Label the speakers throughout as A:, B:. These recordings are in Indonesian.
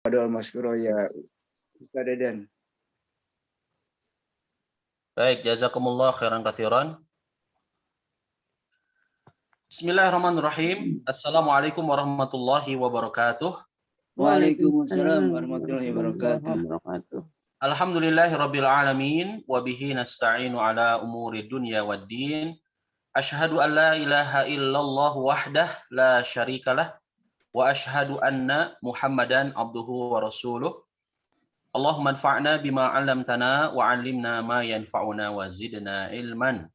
A: Padahal maskuro ya Ustaz Deden.
B: Baik, jazakumullah khairan katsiran. Bismillahirrahmanirrahim. Assalamualaikum warahmatullahi wabarakatuh.
A: Waalaikumsalam warahmatullahi wabarakatuh.
B: Alhamdulillahirabbil alamin wa bihi nasta'inu ala umuri dunya waddin. Asyhadu an la ilaha illallah wahdah la syarikalah wa asyhadu anna Muhammadan abduhu wa rasuluh. Allahumma anfa'na bima 'allamtana wa 'allimna ma yanfa'una wa zidna ilman.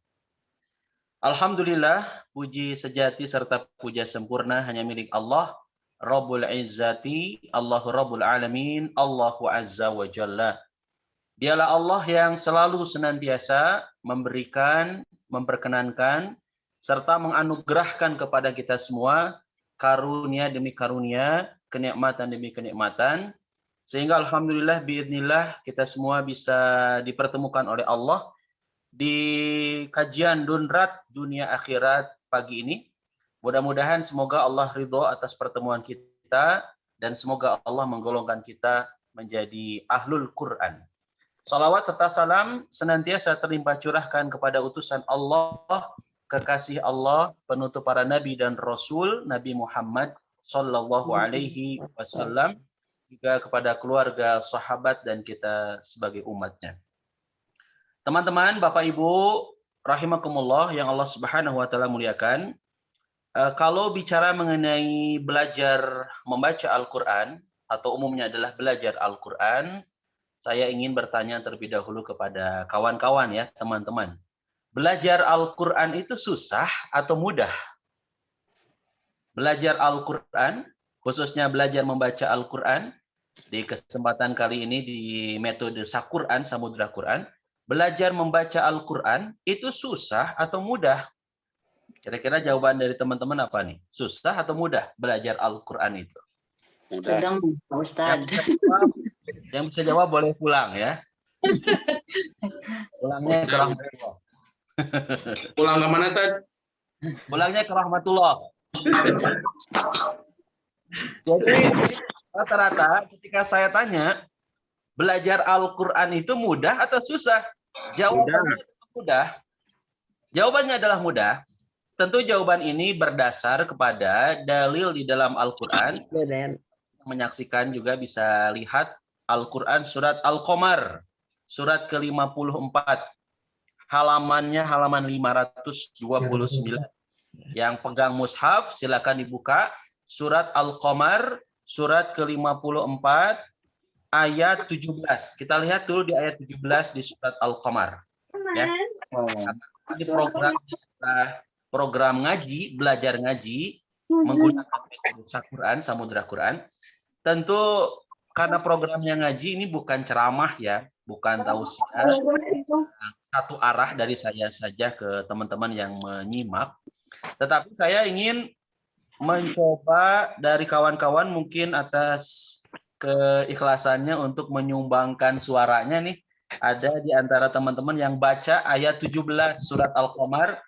B: Alhamdulillah, puji sejati serta puja sempurna hanya milik Allah, Rabbul Izzati, Allahu Rabbul Alamin, Allahu Azza wa Jalla. Dialah Allah yang selalu senantiasa memberikan, memperkenankan, serta menganugerahkan kepada kita semua karunia demi karunia, kenikmatan demi kenikmatan, sehingga alhamdulillah biidznillah kita semua bisa dipertemukan oleh Allah di kajian Dunrat Dunia Akhirat pagi ini. Mudah-mudahan semoga Allah ridho atas pertemuan kita dan semoga Allah menggolongkan kita menjadi ahlul Quran. Salawat serta salam senantiasa terlimpah curahkan kepada utusan Allah, kekasih Allah, penutup para nabi dan rasul, Nabi Muhammad sallallahu alaihi wasallam, juga kepada keluarga, sahabat, dan kita sebagai umatnya. Teman-teman, Bapak Ibu, rahimakumullah yang Allah Subhanahu wa taala muliakan. Kalau bicara mengenai belajar membaca Al-Qur'an atau umumnya adalah belajar Al-Qur'an, saya ingin bertanya terlebih dahulu kepada kawan-kawan ya, teman-teman. Belajar Al-Qur'an itu susah atau mudah? Belajar Al-Qur'an, khususnya belajar membaca Al-Qur'an, di kesempatan kali ini di metode Saquran, Samudra Quran, belajar membaca Al-Quran itu susah atau mudah? Kira-kira jawaban dari teman-teman apa nih? Susah atau mudah belajar Al-Quran itu?
C: Sedang, Pak Ustadz.
B: Yang bisa jawab boleh pulang ya. Pulangnya ke rahmatullah.
D: Pulang ke mana, Tad?
B: Pulangnya ke rahmatullah. Jadi rata-rata ketika saya tanya, belajar Al-Quran itu mudah atau susah? Jawabannya mudah. Jawabannya adalah mudah. Tentu jawaban ini berdasar kepada dalil di dalam Al-Quran. Menyaksikan juga bisa lihat Al-Quran surat Al-Qamar, surat ke-54. Halamannya halaman 529. Yang pegang mushaf silakan dibuka. Surat Al-Qamar, surat ke-54, ayat 17. Kita lihat dulu di ayat 17 di surat Al-Qamar. Ya. Di program ngaji, belajar ngaji, menggunakan metode Saquran, Samudra Quran. Tentu karena programnya ngaji ini bukan ceramah ya, bukan tausiah, satu arah dari saya saja ke teman-teman yang menyimak. Tetapi saya ingin mencoba dari kawan-kawan mungkin atas keikhlasannya untuk menyumbangkan suaranya nih. Ada di antara teman-teman yang baca ayat 17 surat Al-Qamar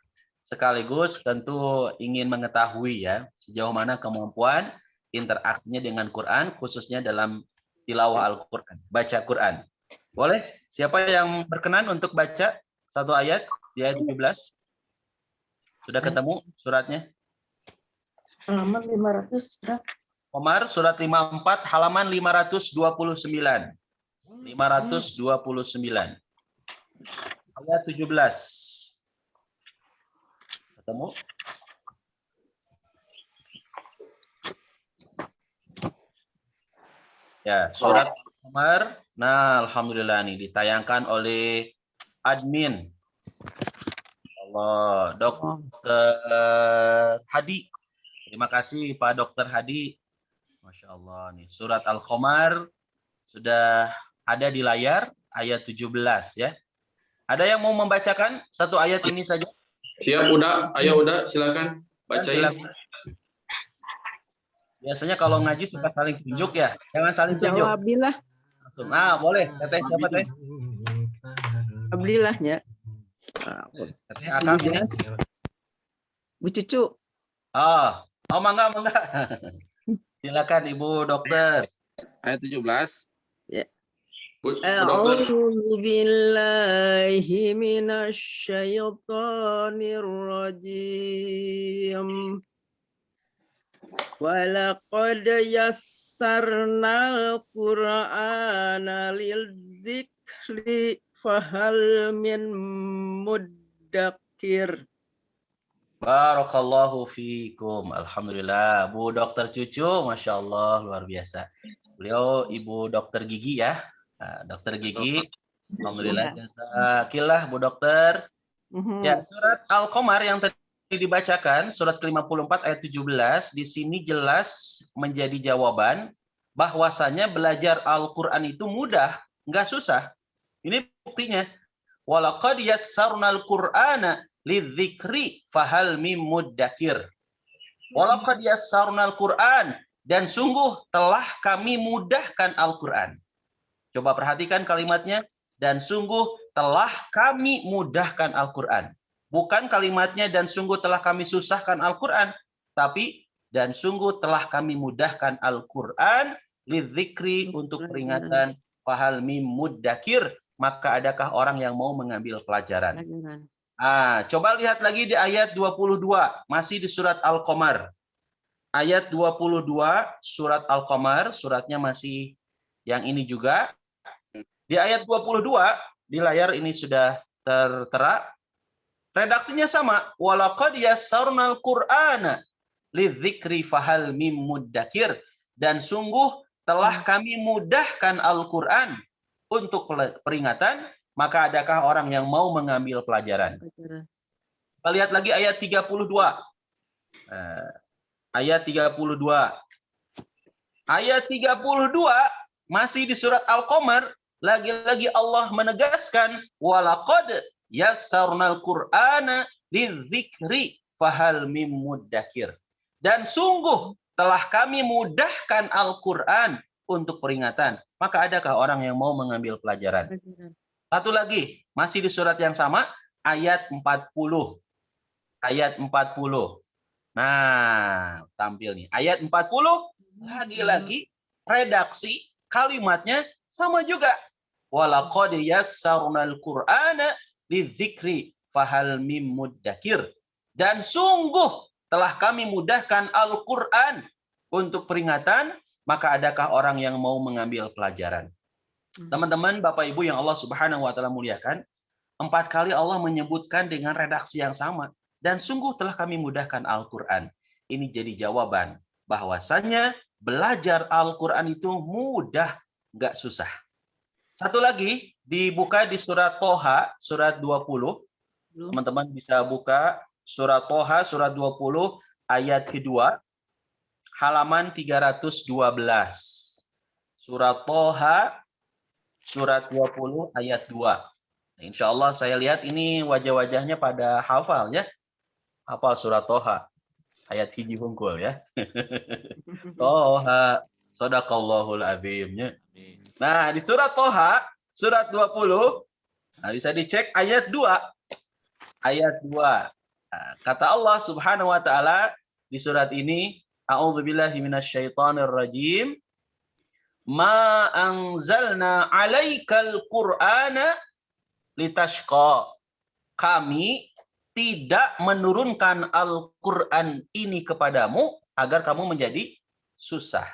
B: sekaligus tentu ingin mengetahui ya sejauh mana kemampuan interaksinya dengan Quran khususnya dalam tilawah Al-Quran, baca Quran. Boleh? Siapa yang berkenan untuk baca satu ayat di ayat 17? Sudah ketemu suratnya?
C: Halaman 500 sudah.
B: Qamar surat 54 halaman 529. 529. Ayat 17. Ketemu? Ya, surat Qamar. Nah, alhamdulillah nih ditayangkan oleh admin. Allah, Dokter Hadi. Terima kasih Pak Dokter Hadi. Masya Allah nih, surat Al-Qamar sudah ada di layar ayat 17 ya. Ada yang mau membacakan satu ayat ini saja?
D: Siap, udah. Ayo, udah. Silakan. Bacain.
B: Silakan. Biasanya kalau ngaji suka saling tunjuk ya. Jangan saling tunjuk.
E: Alhamdulillah.
B: Langsung. Nah, boleh. Teteh siapa teh?
E: Alhamdulillah ya.
B: Teteh Akang ini.
E: Bu Cucu.
B: Oh, mangga. Silakan Ibu Dokter.
F: Ayat 17.
D: Bu Dokter.
E: A'udzu billahi minasyaitonir rajim. Walaqad yassarnal Qur'ana lidzikri fahal min muddakir.
B: Barakallahu fiikum. Alhamdulillah. Bu Dokter Cucu, Masya Allah, luar biasa. Beliau Ibu Dokter Gigi ya. Nah, Dokter Gigi. Alhamdulillah. Jazakillah Bu Dokter. Ya, surat Al-Qamar yang tadi dibacakan, surat ke-54 ayat 17, di sini jelas menjadi jawaban bahwasanya belajar Al-Quran itu mudah, nggak susah. Ini buktinya. Walaqad yassarnal Qur'ana lidzikri fahal mim muddakir. Walaqad yassarnal Qur'an, dan sungguh telah kami mudahkan Al-Quran. Coba perhatikan kalimatnya, dan sungguh telah kami mudahkan Al-Quran. Bukan kalimatnya dan sungguh telah kami susahkan Al-Quran, tapi dan sungguh telah kami mudahkan Al-Quran lidzikri, untuk peringatan, fahal mim muddakir, maka adakah orang yang mau mengambil pelajaran. Coba lihat lagi di ayat 22, masih di surat Al-Qamar. Ayat 22 surat Al-Qamar, suratnya masih yang ini juga. Di ayat 22, di layar ini sudah tertera, redaksinya sama. Walaqad yassarnal Qur'ana lidzikri fahal mim muddakir, dan sungguh telah kami mudahkan Al-Quran untuk peringatan, maka adakah orang yang mau mengambil pelajaran. Kita lihat lagi ayat 32. Ayat 32. Ayat 32 masih di surat Al-Qamar, lagi-lagi Allah menegaskan, walaqad yassarnal Qur'ana lidzikri fahal mim muddakir. Dan sungguh telah kami mudahkan Al-Quran untuk peringatan, maka adakah orang yang mau mengambil pelajaran. Satu lagi, masih di surat yang sama, ayat 40. Ayat 40. Nah, tampil nih. Ayat 40, lagi-lagi redaksi kalimatnya sama juga. Walaqad yassarnal Qur'ana lidzikri fahal mim muddakir. Dan sungguh telah kami mudahkan Al-Quran untuk peringatan, maka adakah orang yang mau mengambil pelajaran. Teman-teman, Bapak Ibu yang Allah Subhanahu wa taala muliakan, 4 kali Allah menyebutkan dengan redaksi yang sama, dan sungguh telah kami mudahkan Al-Quran. Ini jadi jawaban bahwasanya belajar Al-Quran itu mudah, nggak susah. Satu lagi, dibuka di surat Toha, surat 20. Teman-teman bisa buka surat Toha, surat 20, ayat kedua, halaman 312. Surat Toha, surat 20 ayat 2. Insya Allah saya lihat ini wajah-wajahnya pada hafal ya. Hafal surat Toha. Ayat hiji hungkul ya. Toha. Sadaqallahul azim. Nah di surat Toha, surat 20. Nah, bisa dicek ayat 2. Ayat 2. Nah, kata Allah Subhanahu wa taala di surat ini, a'udzubillahi minasyaitonir rajim. Ma anzalna 'alaikal Qur'ana litashqa. Kami tidak menurunkan Al-Qur'an ini kepadamu agar kamu menjadi susah.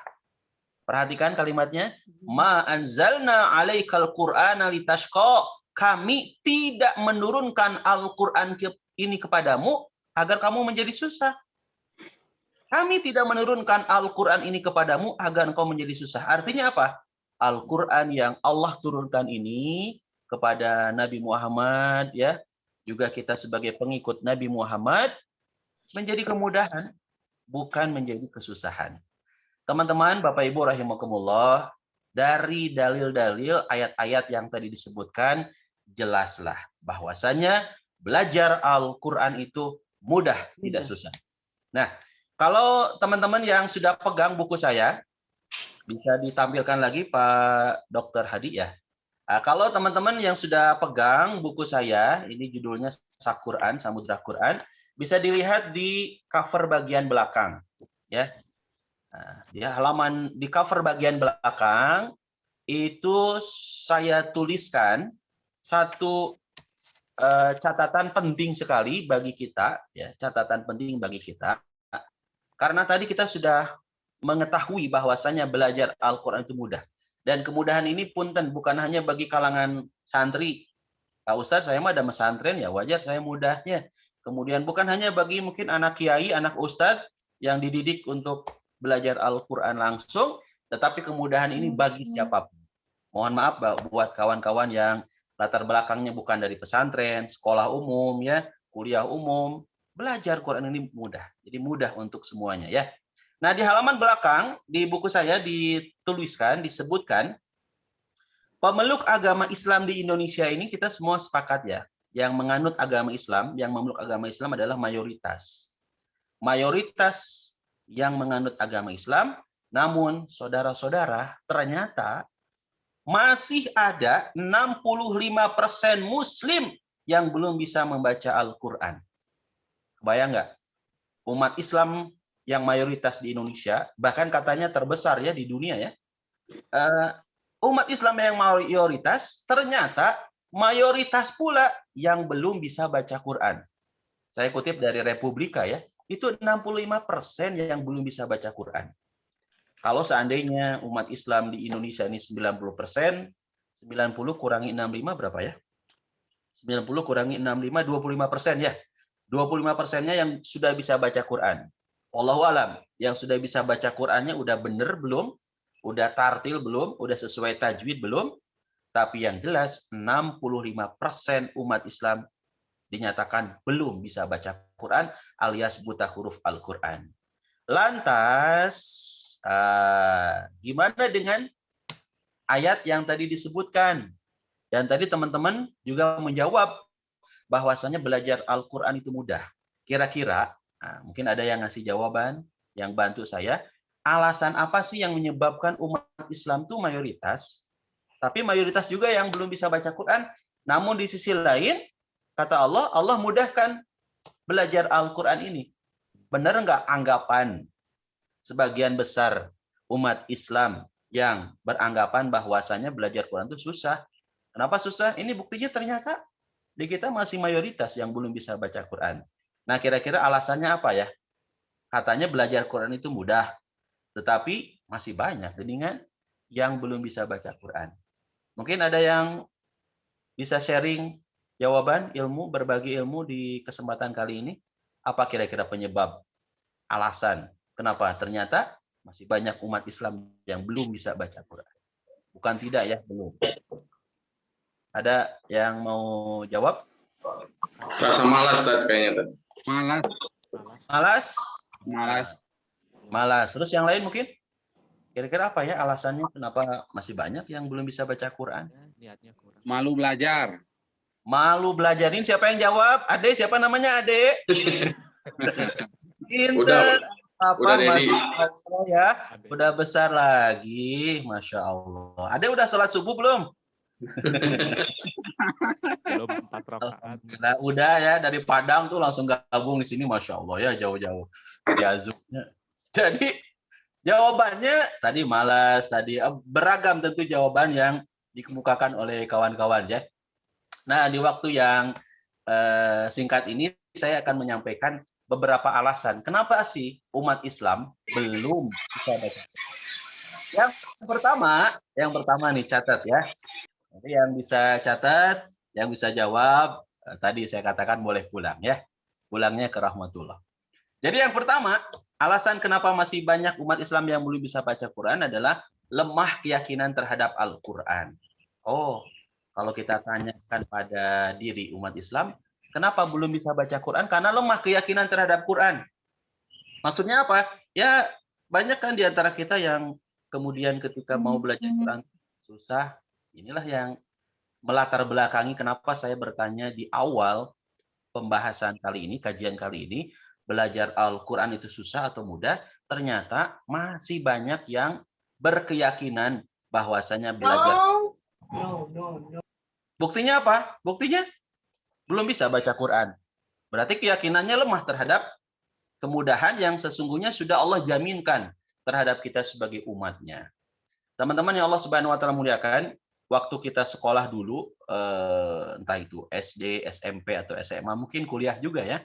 B: Perhatikan kalimatnya. Ma anzalna 'alaikal Qur'ana litashqa. Kami tidak menurunkan Al-Qur'an ini kepadamu agar kamu menjadi susah. Kami tidak menurunkan Al-Quran ini kepadamu agar engkau menjadi susah. Artinya apa? Al-Quran yang Allah turunkan ini kepada Nabi Muhammad, ya, juga kita sebagai pengikut Nabi Muhammad, menjadi kemudahan, bukan menjadi kesusahan. Teman-teman, Bapak Ibu rahimakumullah, dari dalil-dalil ayat-ayat yang tadi disebutkan, jelaslah bahwasanya belajar Al-Quran itu mudah, tidak susah. Nah, kalau teman-teman yang sudah pegang buku saya, bisa ditampilkan lagi Pak Dr. Hadi ya. Nah, kalau teman-teman yang sudah pegang buku saya, ini judulnya Sak-Quran, Samudra Quran, bisa dilihat di cover bagian belakang. Ya. Nah, di halaman di cover bagian belakang itu saya tuliskan satu catatan penting sekali bagi kita, ya, catatan penting bagi kita. Karena tadi kita sudah mengetahui bahwasanya belajar Al-Quran itu mudah. Dan kemudahan ini punten bukan hanya bagi kalangan santri. Pak Ustadz, saya mah ada pesantren, ya wajar saya mudahnya. Kemudian bukan hanya bagi mungkin anak kiai, anak ustadz yang dididik untuk belajar Al-Quran langsung, tetapi kemudahan ini bagi siapapun. Mohon maaf buat kawan-kawan yang latar belakangnya bukan dari pesantren, sekolah umum, ya, kuliah umum, belajar Quran ini mudah. Jadi mudah untuk semuanya, ya. Nah, di halaman belakang di buku saya disebutkan pemeluk agama Islam di Indonesia ini kita semua sepakat, ya. Yang menganut agama Islam, yang memeluk agama Islam adalah mayoritas. Mayoritas yang menganut agama Islam, namun saudara-saudara, ternyata masih ada 65% Muslim yang belum bisa membaca Al-Quran. Bayang nggak? Umat Islam yang mayoritas di Indonesia, bahkan katanya terbesar ya di dunia ya. Umat Islam yang mayoritas, ternyata mayoritas pula yang belum bisa baca Quran. Saya kutip dari Republika ya, itu 65% yang belum bisa baca Quran. Kalau seandainya umat Islam di Indonesia ini 90%, 90 kurangi 65 berapa ya? 90 kurangi 65, 25% ya. 25%-nya yang sudah bisa baca Quran. Wallahu alam, yang sudah bisa baca Qurannya udah bener belum? Udah tartil belum? Udah sesuai tajwid belum? Tapi yang jelas 65% umat Islam dinyatakan belum bisa baca Quran alias buta huruf Al-Quran. Lantas, gimana dengan ayat yang tadi disebutkan? Dan tadi teman-teman juga menjawab bahwasanya belajar Al-Quran itu mudah. Kira-kira, mungkin ada yang ngasih jawaban, yang bantu saya, alasan apa sih yang menyebabkan umat Islam itu mayoritas, tapi mayoritas juga yang belum bisa baca Quran, namun di sisi lain, kata Allah, Allah mudahkan belajar Al-Quran ini. Benar nggak anggapan sebagian besar umat Islam yang beranggapan bahwasanya belajar Quran itu susah? Kenapa susah? Ini buktinya ternyata di kita masih mayoritas yang belum bisa baca Quran. Nah, kira-kira alasannya apa ya? Katanya belajar Quran itu mudah, tetapi masih banyak geningan yang belum bisa baca Quran. Mungkin ada yang bisa sharing jawaban ilmu, berbagi ilmu di kesempatan kali ini. Apa kira-kira penyebab, alasan kenapa ternyata masih banyak umat Islam yang belum bisa baca Quran? Bukan tidak ya, belum. Ada yang mau jawab?
D: Rasa malas tadi kayaknya.
A: Malas.
B: Malas?
A: Malas.
B: Malas. Terus yang lain mungkin? Kira-kira apa ya alasannya kenapa masih banyak yang belum bisa baca Quran?
A: Malu belajar.
B: Malu belajar. Ini siapa yang jawab? Ade, siapa namanya Ade? Pinter.
D: Udah ready.
B: Ya, udah besar lagi. Masya Allah. Ade udah sholat subuh belum?
F: Belum 4 rakaat.
B: Nah, udah ya, dari Padang tuh langsung gabung di sini, Masya Allah ya, jauh-jauh. Ya, Zoom-nya. Jadi jawabannya tadi malas, tadi beragam tentu jawaban yang dikemukakan oleh kawan-kawan ya. Nah, di waktu yang singkat ini saya akan menyampaikan beberapa alasan kenapa sih umat Islam belum bisa baca. Yang pertama nih, catat ya. Jadi yang bisa catat, yang bisa jawab, tadi saya katakan boleh pulang ya. Pulangnya ke rahmatullah. Jadi yang pertama, alasan kenapa masih banyak umat Islam yang belum bisa baca Quran adalah lemah keyakinan terhadap Al-Quran. Oh, kalau kita tanyakan pada diri umat Islam, kenapa belum bisa baca Quran? Karena lemah keyakinan terhadap Quran. Maksudnya apa? Ya, banyak kan di antara kita yang kemudian ketika mau belajar Quran susah. Inilah yang melatar belakangi kenapa saya bertanya di awal pembahasan kali ini, kajian kali ini, belajar Al-Quran itu susah atau mudah? Ternyata masih banyak yang berkeyakinan bahwasanya belajar. Buktinya apa? Buktinya belum bisa baca Quran. Berarti keyakinannya lemah terhadap kemudahan yang sesungguhnya sudah Allah jaminkan terhadap kita sebagai umatnya. Teman-teman yang Allah Subhanahu wa taala muliakan, waktu kita sekolah dulu, entah itu SD, SMP atau SMA, mungkin kuliah juga ya.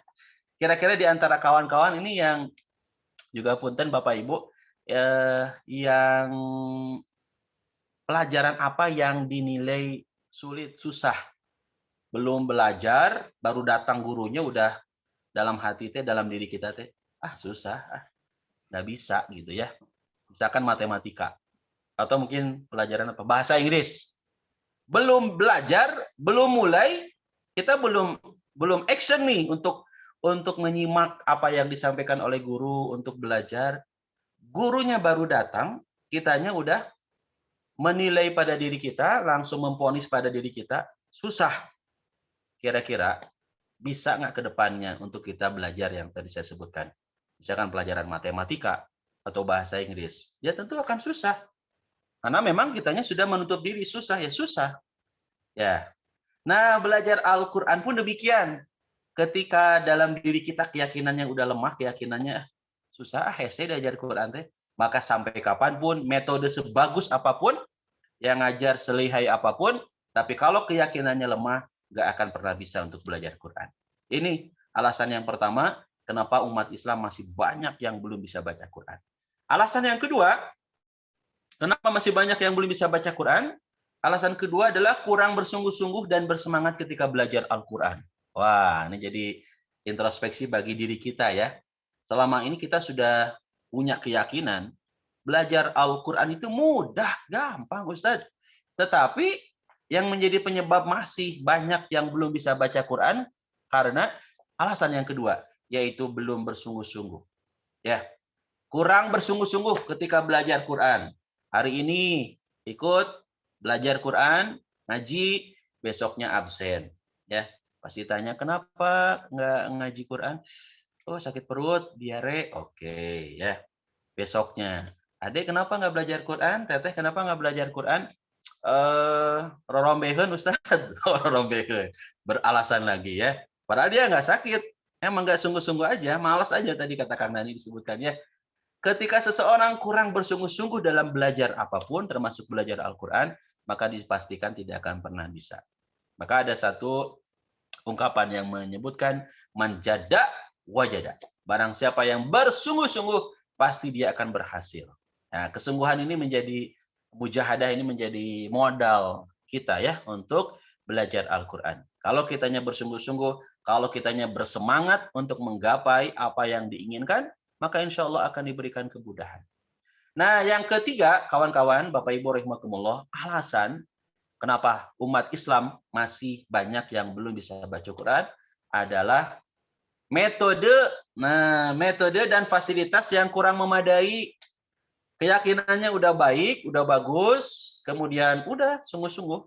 B: Kira-kira di antara kawan-kawan ini yang juga punten Bapak Ibu, yang pelajaran apa yang dinilai sulit, susah? Belum belajar, baru datang gurunya udah dalam hati teh, dalam diri kita teh, susah, nggak bisa gitu ya. Misalkan matematika atau mungkin pelajaran apa, bahasa Inggris. Belum belajar, belum mulai, kita belum action nih untuk menyimak apa yang disampaikan oleh guru untuk belajar. Gurunya baru datang, kitanya udah menilai pada diri kita, langsung memvonis pada diri kita, susah. Kira-kira bisa nggak ke depannya untuk kita belajar yang tadi saya sebutkan? Misalkan pelajaran matematika atau bahasa Inggris. Ya tentu akan susah. Karena memang kitanya sudah menutup diri, susah ya susah. Ya. Nah, belajar Al-Qur'an pun demikian. Ketika dalam diri kita keyakinannya udah lemah, keyakinannya susah, saya diajar Quran teh. Maka sampai kapanpun, metode sebagus apapun, yang ngajar selihai apapun, tapi kalau keyakinannya lemah, nggak akan pernah bisa untuk belajar Quran. Ini alasan yang pertama, kenapa umat Islam masih banyak yang belum bisa baca Quran. Alasan yang kedua, kenapa masih banyak yang belum bisa baca Quran? Alasan kedua adalah kurang bersungguh-sungguh dan bersemangat ketika belajar Al-Quran. Wah, ini jadi introspeksi bagi diri kita ya. Selama ini kita sudah punya keyakinan, belajar Al-Quran itu mudah, gampang Ustadz. Tetapi yang menjadi penyebab masih banyak yang belum bisa baca Quran karena alasan yang kedua, yaitu belum bersungguh-sungguh. Ya, kurang bersungguh-sungguh ketika belajar Quran. Hari ini ikut belajar Quran, ngaji, besoknya absen. Ya, pasti tanya kenapa nggak ngaji Quran? Oh, sakit perut, diare. Oke, ya. Besoknya, Adek kenapa nggak belajar Quran? Teteh kenapa nggak belajar Quran? Rorombeheun Ustaz. Rorombeheun. Beralasan lagi ya. Padahal dia nggak sakit. Emang nggak sungguh-sungguh aja, malas aja tadi kata Kang Nani disebutkan ya. Ketika seseorang kurang bersungguh-sungguh dalam belajar apapun, termasuk belajar Al-Quran, maka dipastikan tidak akan pernah bisa. Maka ada satu ungkapan yang menyebutkan, manjada wajada. Barang siapa yang bersungguh-sungguh, pasti dia akan berhasil. Nah, kesungguhan ini menjadi, mujahadah ini menjadi modal kita ya, untuk belajar Al-Quran. Kalau kitanya bersungguh-sungguh, kalau kitanya bersemangat untuk menggapai apa yang diinginkan, maka insya Allah akan diberikan kemudahan. Nah, yang ketiga, kawan-kawan, Bapak Ibu rahimakumullah, alasan kenapa umat Islam masih banyak yang belum bisa baca Quran adalah metode. Nah, metode dan fasilitas yang kurang memadai. Keyakinannya udah baik, udah bagus, kemudian udah sungguh-sungguh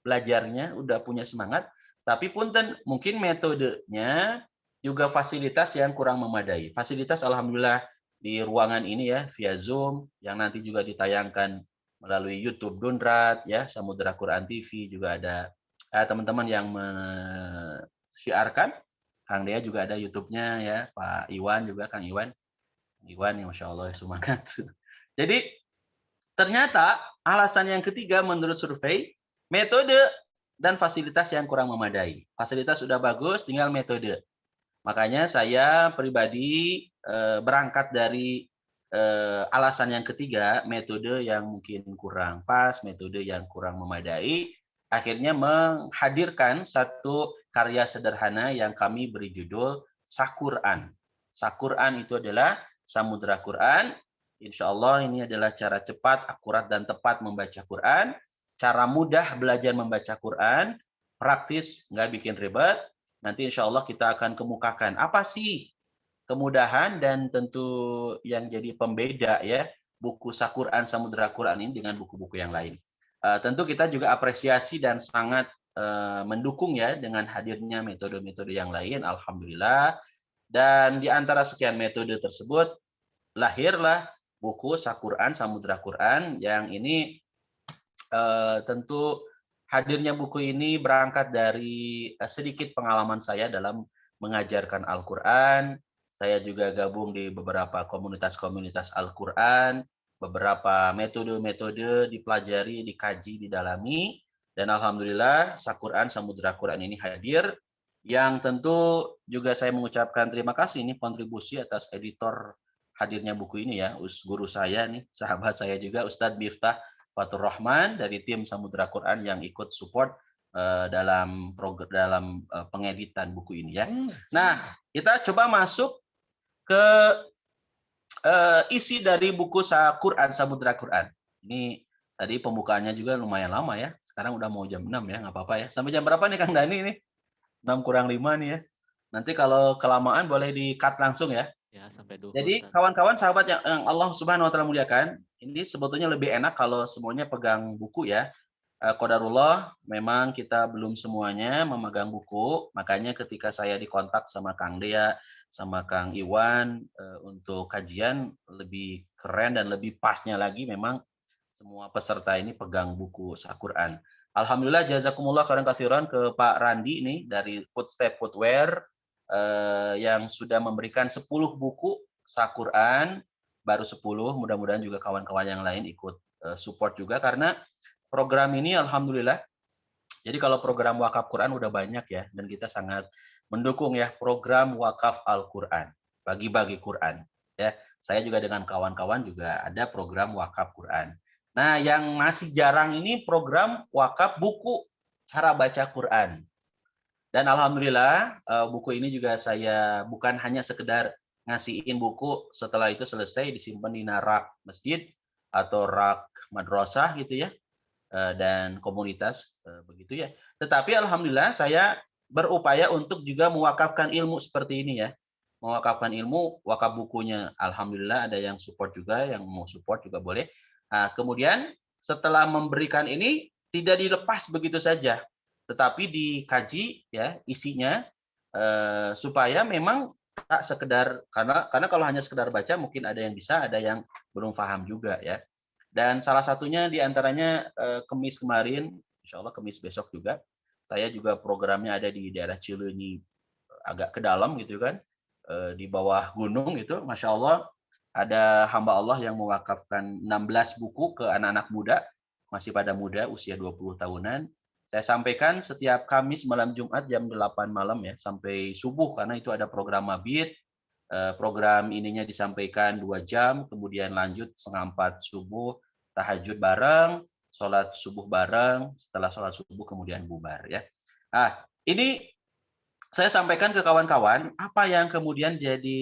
B: belajarnya, udah punya semangat, tapi punten mungkin metodenya juga fasilitas yang kurang memadai. Fasilitas alhamdulillah di ruangan ini ya, via Zoom, yang nanti juga ditayangkan melalui YouTube Dundrat ya, Samudra Quran TV, juga ada teman-teman yang men-syiarkan. Kang Dea juga ada YouTube-nya ya, Pak Iwan juga, Kang Iwan yang Masya Allah semangat. Jadi ternyata alasan yang ketiga menurut survei, metode dan fasilitas yang kurang memadai. Fasilitas sudah bagus, tinggal metode. Makanya saya pribadi berangkat dari alasan yang ketiga, metode yang mungkin kurang pas, metode yang kurang memadai, akhirnya menghadirkan satu karya sederhana yang kami beri judul Saquran. Saquran itu adalah Samudra Quran. Insya Allah ini adalah cara cepat, akurat, dan tepat membaca Quran. Cara mudah belajar membaca Quran, praktis, nggak bikin ribet. Nanti insya Allah kita akan kemukakan apa sih kemudahan dan tentu yang jadi pembeda ya buku Saquran Samudra Quran ini dengan buku-buku yang lain. Tentu kita juga apresiasi dan sangat mendukung ya dengan hadirnya metode-metode yang lain, alhamdulillah. Dan di antara sekian metode tersebut lahirlah buku Saquran Samudra Quran yang ini tentu hadirnya buku ini berangkat dari sedikit pengalaman saya dalam mengajarkan Al-Quran. Saya juga gabung di beberapa komunitas-komunitas Al-Quran, beberapa metode-metode dipelajari, dikaji, didalami, dan alhamdulillah Saquran Samudra Quran ini hadir, yang tentu juga saya mengucapkan terima kasih ini kontribusi atas editor hadirnya buku ini ya, guru saya nih, sahabat saya juga Ustadz Miftah Fatur Rahman dari tim Samudra Quran yang ikut support dalam pengeditan buku ini ya. Nah, kita coba masuk ke isi dari buku Quran Samudra Quran. Ini tadi pembukaannya juga lumayan lama ya. Sekarang udah mau jam 6 ya, nggak apa-apa ya. Sampai jam berapa nih Kang Dani ini? 6 kurang 5 nih ya. Nanti kalau kelamaan boleh di-cut langsung ya.
F: Ya, sampai duhur.
B: Jadi
F: Ustaz.
B: kawan-kawan sahabat yang Allah Subhanahu wa taala muliakan, ini sebetulnya lebih enak kalau semuanya pegang buku ya. Qadarullah memang kita belum semuanya memegang buku, makanya ketika saya dikontak sama Kang Dea, sama Kang Iwan untuk kajian, lebih keren dan lebih pasnya lagi memang semua peserta ini pegang buku Al-Quran. Alhamdulillah jazakumullah khairan katsiran ke Pak Randi nih dari Footstep Footwear yang sudah memberikan 10 buku Al-Quran, baru 10, mudah-mudahan juga kawan-kawan yang lain ikut support juga karena program ini alhamdulillah. Jadi kalau program wakaf Quran udah banyak ya, dan kita sangat mendukung ya program wakaf Al-Quran, bagi-bagi Quran. Ya, saya juga dengan kawan-kawan juga ada program wakaf Quran. Nah, yang masih jarang ini program wakaf buku cara baca Quran. Dan alhamdulillah buku ini juga saya bukan hanya sekedar ngasihin buku, setelah itu selesai disimpan di rak masjid atau rak madrasah gitu ya. Dan komunitas begitu ya. Tetapi alhamdulillah saya berupaya untuk juga mewakafkan ilmu seperti ini ya. Mewakafkan ilmu, wakaf bukunya alhamdulillah ada yang support juga, yang mau support juga boleh. Nah, kemudian setelah memberikan ini tidak dilepas begitu saja, tetapi dikaji ya isinya supaya memang tak sekedar karena kalau hanya sekedar baca mungkin ada yang bisa, ada yang belum paham juga ya. Dan salah satunya diantaranya Kemis kemarin, insya Allah Kemis besok juga, saya juga programnya ada di daerah Cileunyi, agak ke dalam gitu kan, di bawah gunung itu, Masya Allah, ada hamba Allah yang mewakafkan 16 buku ke anak-anak muda, masih pada muda, usia 20 tahunan. Saya sampaikan setiap Kamis malam Jumat jam 8 malam ya, sampai subuh, karena itu ada program mabit. Program ininya disampaikan 2 jam, kemudian lanjut 3:30 subuh, tahajud bareng, sholat subuh bareng, setelah sholat subuh kemudian bubar ya. Nah, ini saya sampaikan ke kawan-kawan apa yang kemudian jadi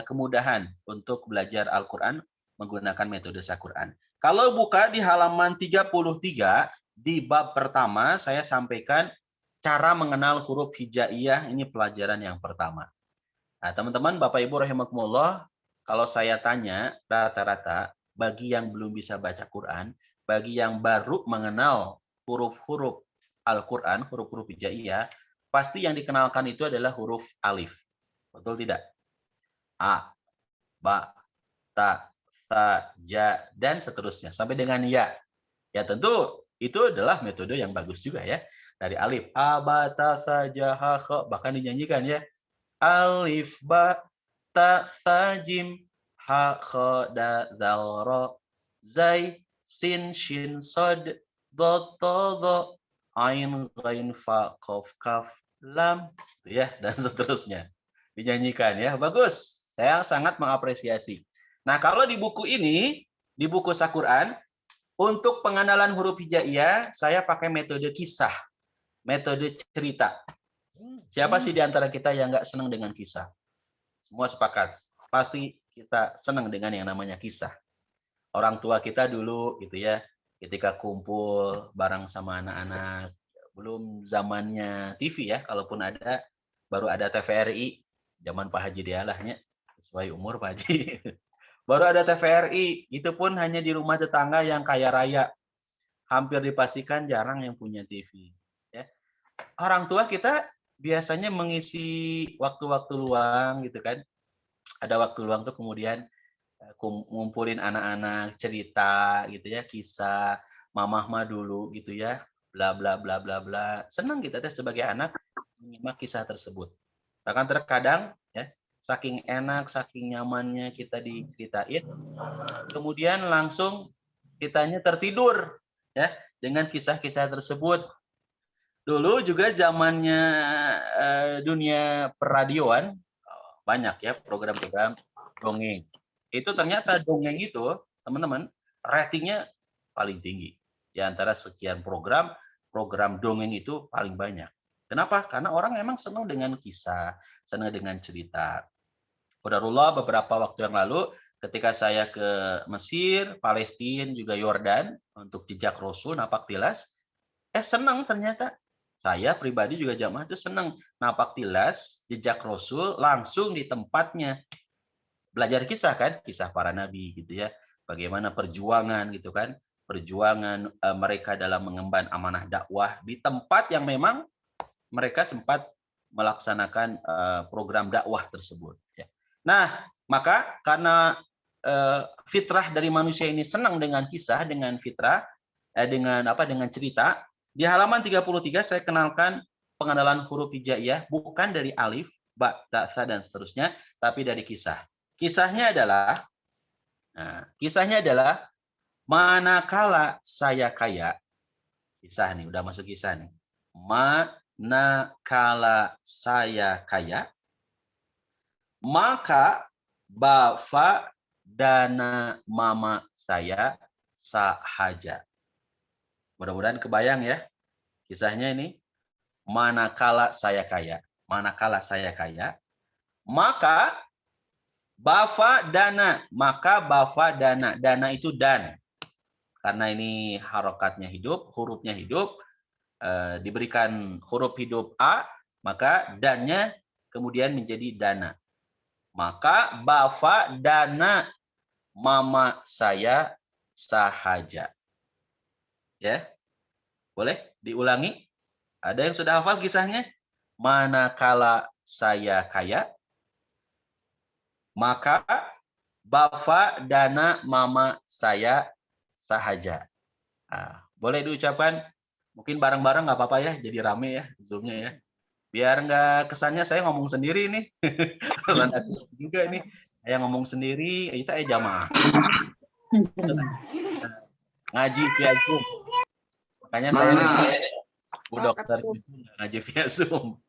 B: kemudahan untuk belajar Al-Quran menggunakan metode Al-Quran. Kalau buka di halaman 33 di bab pertama saya sampaikan cara mengenal huruf hijaiyah, ini pelajaran yang pertama. Nah, teman-teman, Bapak Ibu rahimakumullah, kalau saya tanya rata-rata bagi yang belum bisa baca Quran, bagi yang baru mengenal huruf-huruf Al-Quran, huruf-huruf hijaiyah, pasti yang dikenalkan itu adalah huruf alif. Betul tidak? A, ba, ta, sa, ja, dan seterusnya. Sampai dengan ya. Ya tentu itu adalah metode yang bagus juga ya. Dari alif, a, ba, ta, sa, ja, ha, kha, bahkan dinyanyikan ya. Alif, ba, ta, sa, jim, ha, kha, da, zal, ra, zai, sin, shin, sod, dot, to, do, ain, ghain, fa, qaf, kaf, lam, ya, dan seterusnya. Dinyanyikan ya, bagus. Saya sangat mengapresiasi. Nah, kalau di buku ini, di buku Al-Quran, untuk pengenalan huruf hijaiyah, saya pakai metode kisah, metode cerita. Siapa sih di antara kita yang nggak senang dengan kisah? Semua sepakat. Pasti kita senang dengan yang namanya kisah. Orang tua kita dulu gitu ya, ketika kumpul bareng sama anak-anak, belum zamannya TV ya, kalaupun ada, baru ada TVRI, zaman Pak Haji Dialahnya, sesuai umur Pak Haji. Baru ada TVRI, itu pun hanya di rumah tetangga yang kaya raya. Hampir dipastikan jarang yang punya TV. Ya. Orang tua kita biasanya mengisi waktu-waktu luang gitu kan. Ada waktu luang tuh kemudian ngumpulin anak-anak cerita gitu ya, kisah mamah dulu gitu ya, bla bla bla bla bla. Senang kita sebagai anak menyimak kisah tersebut. Bahkan terkadang ya, saking enak, saking nyamannya kita diceritain, kemudian langsung kitanya tertidur ya dengan kisah-kisah tersebut. Dulu juga zamannya dunia perradioan banyak ya program-program dongeng. Itu ternyata dongeng itu, teman-teman, ratingnya paling tinggi. Di antara sekian program dongeng itu paling banyak. Kenapa? Karena orang memang senang dengan kisah, senang dengan cerita. Qadarullah beberapa waktu yang lalu ketika saya ke Mesir, Palestina, juga Yordan untuk jejak Rasul, napak tilas, senang ternyata. Saya pribadi juga jamaah itu senang napak tilas jejak Rasul langsung di tempatnya. Belajar kisah kan, kisah para nabi gitu ya. Bagaimana perjuangan gitu kan, perjuangan mereka dalam mengemban amanah dakwah di tempat yang memang mereka sempat melaksanakan program dakwah tersebut. Ya. Nah, maka karena fitrah dari manusia ini senang dengan kisah, dengan fitrah, dengan cerita. Di halaman 33 saya kenalkan pengenalan huruf hijaiyah bukan dari alif, ba, ta, sa, dan seterusnya, tapi dari kisah. Kisahnya adalah manakala saya kaya. Kisah nih, udah masuk kisah nih. Manakala saya kaya, maka bapak dana mama saya sahaja. Mudah-mudahan kebayang ya kisahnya ini. Manakala saya kaya, maka bafa dana, dana itu dan. Karena ini harokatnya hidup, hurufnya hidup, diberikan huruf hidup a, maka dannya kemudian menjadi dana. Maka bafa dana mama saya sahaja. Ya, boleh diulangi? Ada yang sudah hafal kisahnya? Manakala saya kaya, maka bafa dana mama saya sahaja. Boleh diucapkan? Mungkin bareng-bareng nggak apa-apa ya, jadi rame ya Zoom-nya ya. Biar nggak kesannya saya ngomong sendiri nih. juga nih, saya ngomong sendiri, kita jamaah. Ngaji via Zoom. Makanya saya Bu Dokter ngaji via Zoom.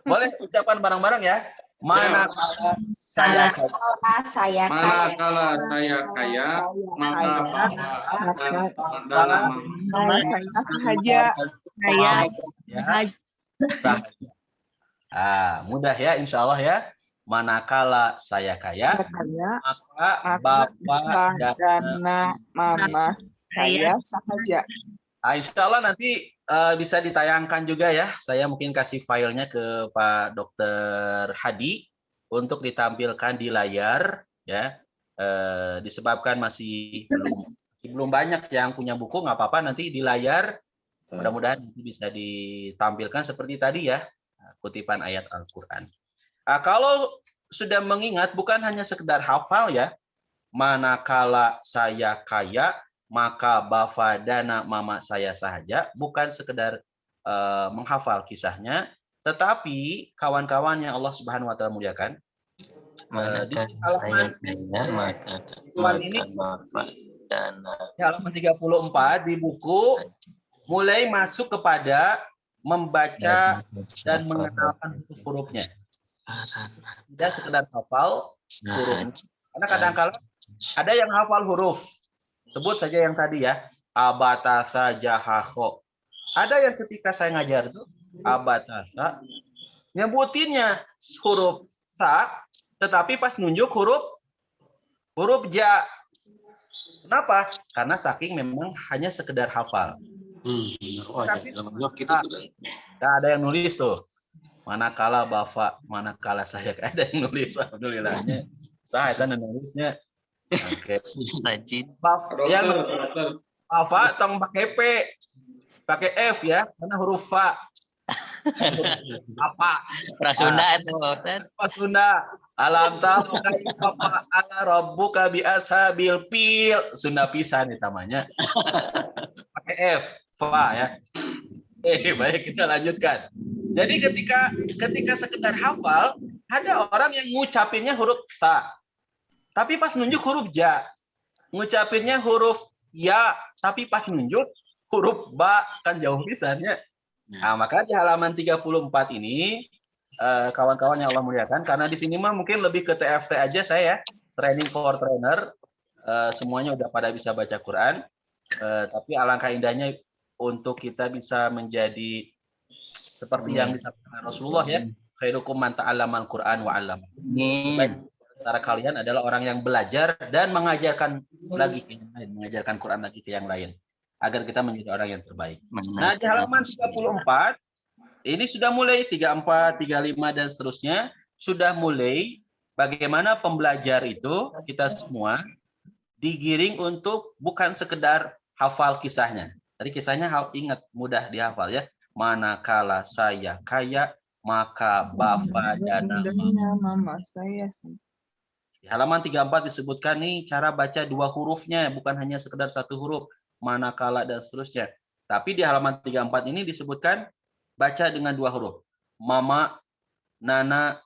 B: Boleh ucapan bareng-bareng ya. Manakala saya kaya,
D: maka
B: mudah ya, insya Allah ya. Manakala saya kaya, maka bapak dana mama saya sahaja. Insya Allah nanti bisa ditayangkan juga ya. Saya mungkin kasih filenya ke Pak Dokter Hadi untuk ditampilkan di layar ya. Disebabkan masih belum banyak yang punya buku, nggak apa-apa, nanti di layar mudah-mudahan nanti bisa ditampilkan seperti tadi ya, kutipan ayat Al-Qur'an. Kalau sudah mengingat, bukan hanya sekedar hafal ya, manakala saya kaya maka bafa dana mama saya sahaja, bukan sekedar menghafal kisahnya, tetapi kawan-kawan yang Allah Subhanahu wa taala muliakan, di halaman ini halaman 34 di buku mulai masuk kepada membaca dan mengenalkan huruf-hurufnya. Tidak sekedar hafal huruf. Karena kadang-kadang ada yang hafal huruf. Sebut saja yang tadi ya, abatasa jahaho. Ada yang ketika saya ngajar itu abatasa nyebutinnya huruf sa, tetapi pas nunjuk huruf ja. Kenapa? Karena saking memang hanya sekedar hafal. Tapi ada yang nulis tuh. Manakala bapak, manakala saya, ada yang nulis, alhamdulillahnya. Saya kan nulisnya. Oke. Yang Bapak tong pakai P, pakai F ya, karena huruf fa. Apa?
G: Prasunda itu,
B: Prasunda. Alam tahu kaifa ala rabbuka bi ashabil fil. Sunda pisan nih namanya. Pakai F, fa ya. Baik, kita lanjutkan. Jadi ketika sekedar hafal Ada orang yang ngucapinnya huruf sa, tapi pas nunjuk huruf ja. Ngucapinnya huruf ya, tapi pas nunjuk huruf ba, kan jauh pisannya. Nah, maka di halaman 34 ini, kawan-kawan yang Allah muliakan, karena di sini mah mungkin lebih ke TFT aja saya, training for trainer, semuanya udah pada bisa baca Quran, tapi alangkah indahnya untuk kita bisa menjadi seperti yang disampaikan Rasulullah ya, khairukum man ta'allamal Quran wa 'allam. Antara kalian adalah orang yang belajar dan mengajarkan lagi ke yang lain, mengajarkan Quran lagi ke yang lain, agar kita menjadi orang yang terbaik. Nah, di halaman 34 ini sudah mulai 34, 35 dan seterusnya, sudah mulai bagaimana pembelajar itu kita semua digiring untuk bukan sekedar hafal kisahnya. Tadi kisahnya ingat, mudah dihafal ya. Manakala saya kaya, maka bapak dan mama saya. Di halaman 34 disebutkan nih cara baca 2 hurufnya, bukan hanya sekedar 1 huruf, manakala dan seterusnya. Tapi di halaman 34 ini disebutkan baca dengan 2 huruf. Mama, nana,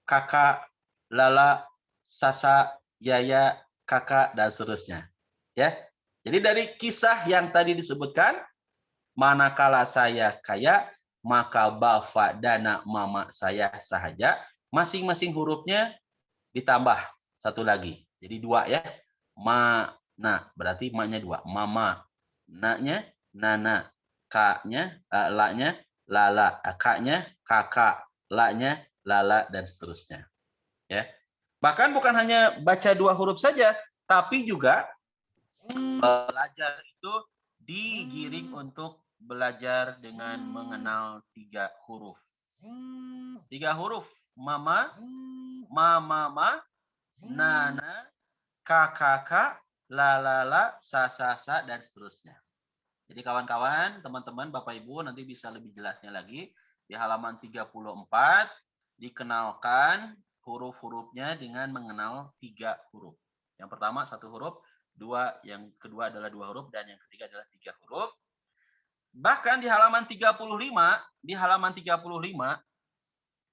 B: kakak, lala, sasa, yaya, kakak, dan seterusnya. Ya. Jadi dari kisah yang tadi disebutkan, manakala saya kaya, maka bapak dan mama saya sahaja, masing-masing hurufnya ditambah 1 lagi. Jadi 2 ya. Mana, berarti ma-nya 2. Mama, na-nya, nana, ka-nya, la-nya, lala, kaknya, kakak, la-nya, lala, dan seterusnya. Ya. Bahkan bukan hanya baca 2 huruf saja, tapi juga belajar itu digiring untuk belajar dengan mengenal 3 huruf. 3 huruf. Mama, mama, nana, kakak, lalala, sasasa, dan seterusnya. Jadi kawan-kawan, teman-teman, Bapak Ibu nanti bisa lebih jelasnya lagi di halaman 34 dikenalkan huruf-hurufnya dengan mengenal 3 huruf. Yang pertama 1 huruf, 2, yang kedua adalah 2 huruf, dan yang ketiga adalah 3 huruf. Bahkan di halaman 35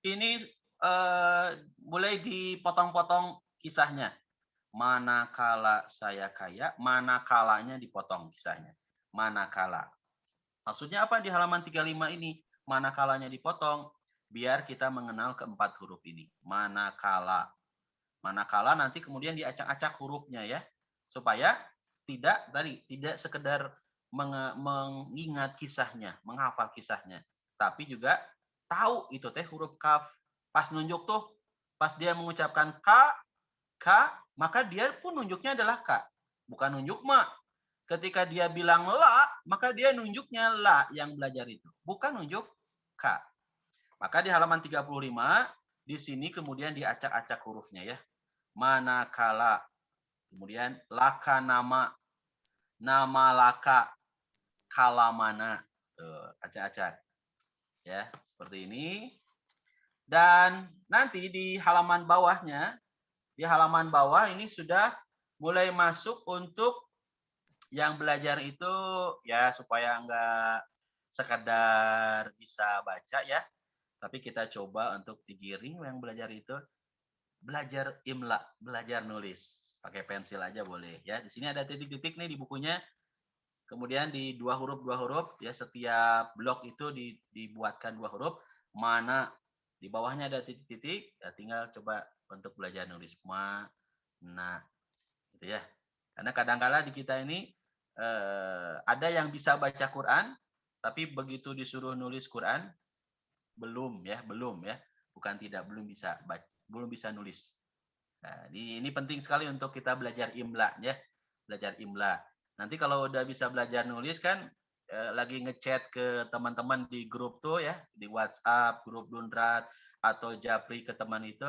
B: ini mulai dipotong-potong kisahnya. Manakala saya kaya, manakalanya dipotong kisahnya. Manakala. Maksudnya apa di halaman 35 ini? Manakalanya dipotong biar kita mengenal keempat huruf ini. Manakala. Manakala nanti kemudian diacak-acak hurufnya ya. Supaya tidak sekedar mengingat kisahnya, menghafal kisahnya, tapi juga tahu itu teh huruf kaf. Pas nunjuk tuh, pas dia mengucapkan ka, maka dia pun nunjuknya adalah ka, bukan nunjuk ma. Ketika dia bilang la, maka dia nunjuknya la yang belajar itu, bukan nunjuk ka. Maka di halaman 35 di sini kemudian diacak-acak hurufnya ya. Manakala, kemudian laka nama laka, kalamana, acak-acak ya, seperti ini. Dan nanti di halaman bawahnya, di halaman bawah ini sudah mulai masuk untuk yang belajar itu ya, supaya enggak sekedar bisa baca ya, tapi kita coba untuk digiring yang belajar itu belajar imla, belajar nulis pakai pensil aja boleh ya. Di sini ada titik-titik nih di bukunya. Kemudian di 2 huruf ya, setiap blok itu dibuatkan 2 huruf. Mana di bawahnya ada titik-titik, ya tinggal coba untuk belajar nulis mana gitu ya. Karena kadang-kala di kita ini ada yang bisa baca Quran, tapi begitu disuruh nulis Quran belum ya, bukan tidak, belum bisa nulis. Nah, ini penting sekali untuk kita belajar imla ya, belajar imla. Nanti kalau udah bisa belajar nulis kan, lagi ngechat ke teman-teman di grup tuh ya, di WhatsApp, grup Dundrat atau Japri ke teman itu,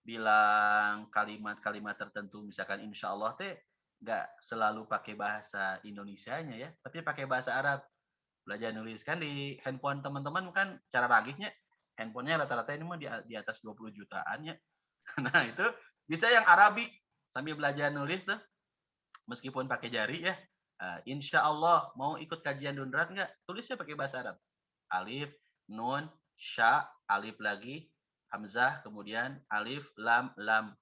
B: bilang kalimat-kalimat tertentu, misalkan insya Allah teh nggak selalu pakai bahasa Indonesianya ya, tapi pakai bahasa Arab. Belajar nulis kan di handphone teman-teman kan cara ragihnya, handphonenya rata-rata ini mah di atas 20 jutaan ya. Nah itu bisa yang Arabi sambil belajar nulis tuh, meskipun pakai jari ya. Insya Allah mau ikut kajian Dundrat nggak? Tulisnya pakai bahasa Arab. Alif, nun, sya, alif lagi, hamzah, kemudian alif, lam,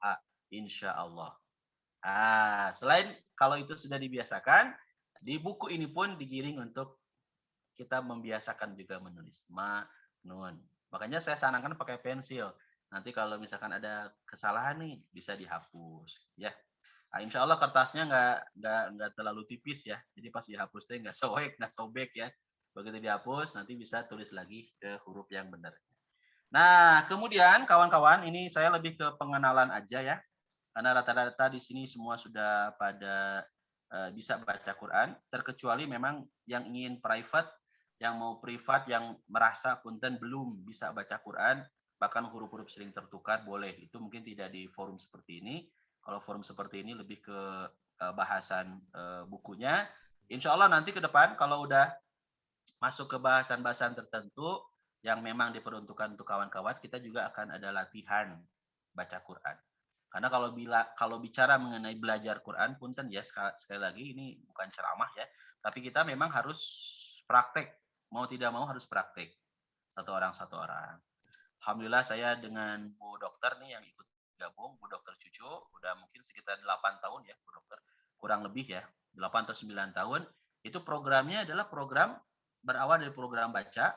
B: ha. Insya Allah. Selain kalau itu sudah dibiasakan, di buku ini pun digiring untuk kita membiasakan juga menulis ma, nun. Makanya saya sarankan pakai pensil. Nanti kalau misalkan ada kesalahan nih bisa dihapus, ya. Insya Allah kertasnya nggak terlalu tipis ya. Jadi pas dihapus nggak nggak sobek ya. Begitu dihapus nanti bisa tulis lagi ke huruf yang benar. Nah, kemudian kawan-kawan, ini saya lebih ke pengenalan aja ya. Karena rata-rata di sini semua sudah pada bisa baca Quran, terkecuali memang yang ingin private, yang mau privat, yang merasa punten belum bisa baca Quran, bahkan huruf-huruf sering tertukar, boleh. Itu mungkin tidak di forum seperti ini. Kalau forum seperti ini lebih ke bahasan bukunya. Insya Allah nanti ke depan kalau udah masuk ke bahasan-bahasan tertentu, yang memang diperuntukkan untuk kawan-kawan, kita juga akan ada latihan baca Quran. Karena kalau bicara mengenai belajar Quran, punten ya sekali lagi ini bukan ceramah ya, tapi kita memang harus praktek, mau tidak mau harus praktek satu orang. Alhamdulillah saya dengan Bu Dokter nih yang ikut gabung, Bu Dokter Cucu, udah mungkin sekitar 8 tahun ya Bu Dokter, kurang lebih ya 8 atau 9 tahun. Itu programnya adalah program berawal dari program baca.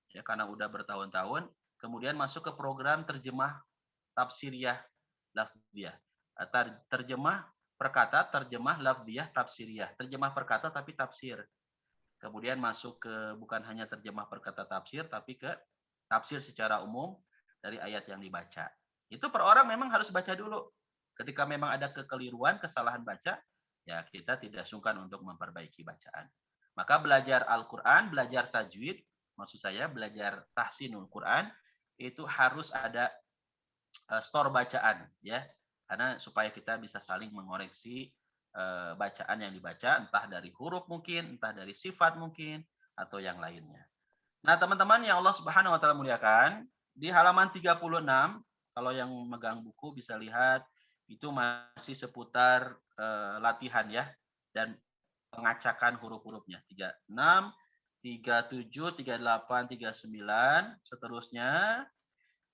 B: Ya, karena udah bertahun-tahun, kemudian masuk ke program terjemah tafsiriyah lafdiyah. Terjemah perkata, terjemah lafdiyah, tafsiriyah. Terjemah perkata tapi tafsir. Kemudian masuk ke bukan hanya terjemah perkata tafsir, tapi ke tafsir secara umum dari ayat yang dibaca. Itu per orang memang harus baca dulu. Ketika memang ada kekeliruan, kesalahan baca, ya kita tidak sungkan untuk memperbaiki bacaan. Maka belajar Al-Quran, belajar tajwid, maksud saya belajar tahsinul Quran itu harus ada store bacaan ya, karena supaya kita bisa saling mengoreksi bacaan yang dibaca, entah dari huruf mungkin, entah dari sifat mungkin, atau yang lainnya. Nah teman-teman yang Allah Subhanahu Wa Taala muliakan, di halaman 36 kalau yang megang buku bisa lihat itu masih seputar latihan ya, dan pengacakan huruf-hurufnya 36, 37, 38, 39, seterusnya.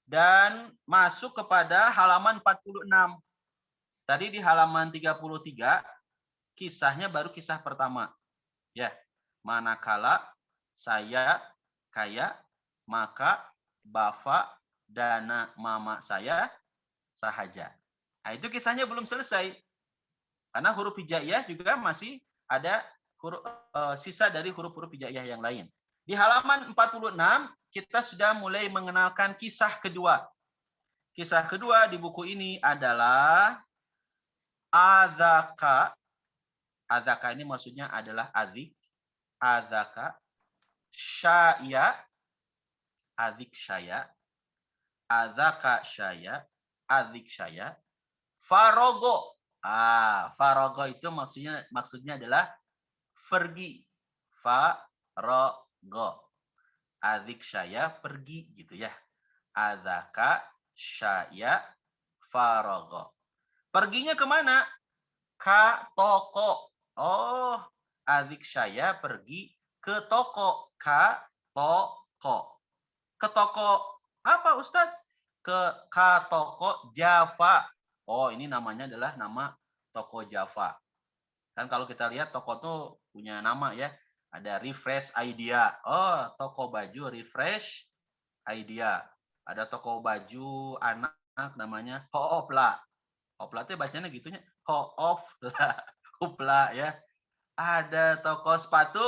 B: Dan masuk kepada halaman 46. Tadi di halaman 33, kisahnya baru kisah pertama. Ya, manakala saya kaya, maka bapak dana mama saya sahaja. Nah, itu kisahnya belum selesai. Karena huruf hijaiyah juga masih ada sisa dari huruf-huruf hijaiyah yang lain. Di halaman 46 kita sudah mulai mengenalkan kisah kedua. Kisah kedua di buku ini adalah adzaka. Adzaka ini maksudnya adalah adik. Adzaka. Syaya. Adik syaya. Adzaka syaya. Adik syaya. Farogo. Farogo itu maksudnya adalah pergi. Farogo. Adik saya pergi gitu ya. Adzaka syaya farogo. Perginya kemana? Ke toko. Oh, adik saya pergi ke toko. Ke toko. Ke toko apa Ustadz? Ke toko Java. Oh, ini namanya adalah nama toko Java. Kan kalau kita lihat toko tuh punya nama ya. Ada Refresh Idea. Oh, toko baju Refresh Idea. Ada toko baju anak namanya Hoopla. Hoopla itu bacanya gitunya. Hoopla. Hoopla ya. Ada toko sepatu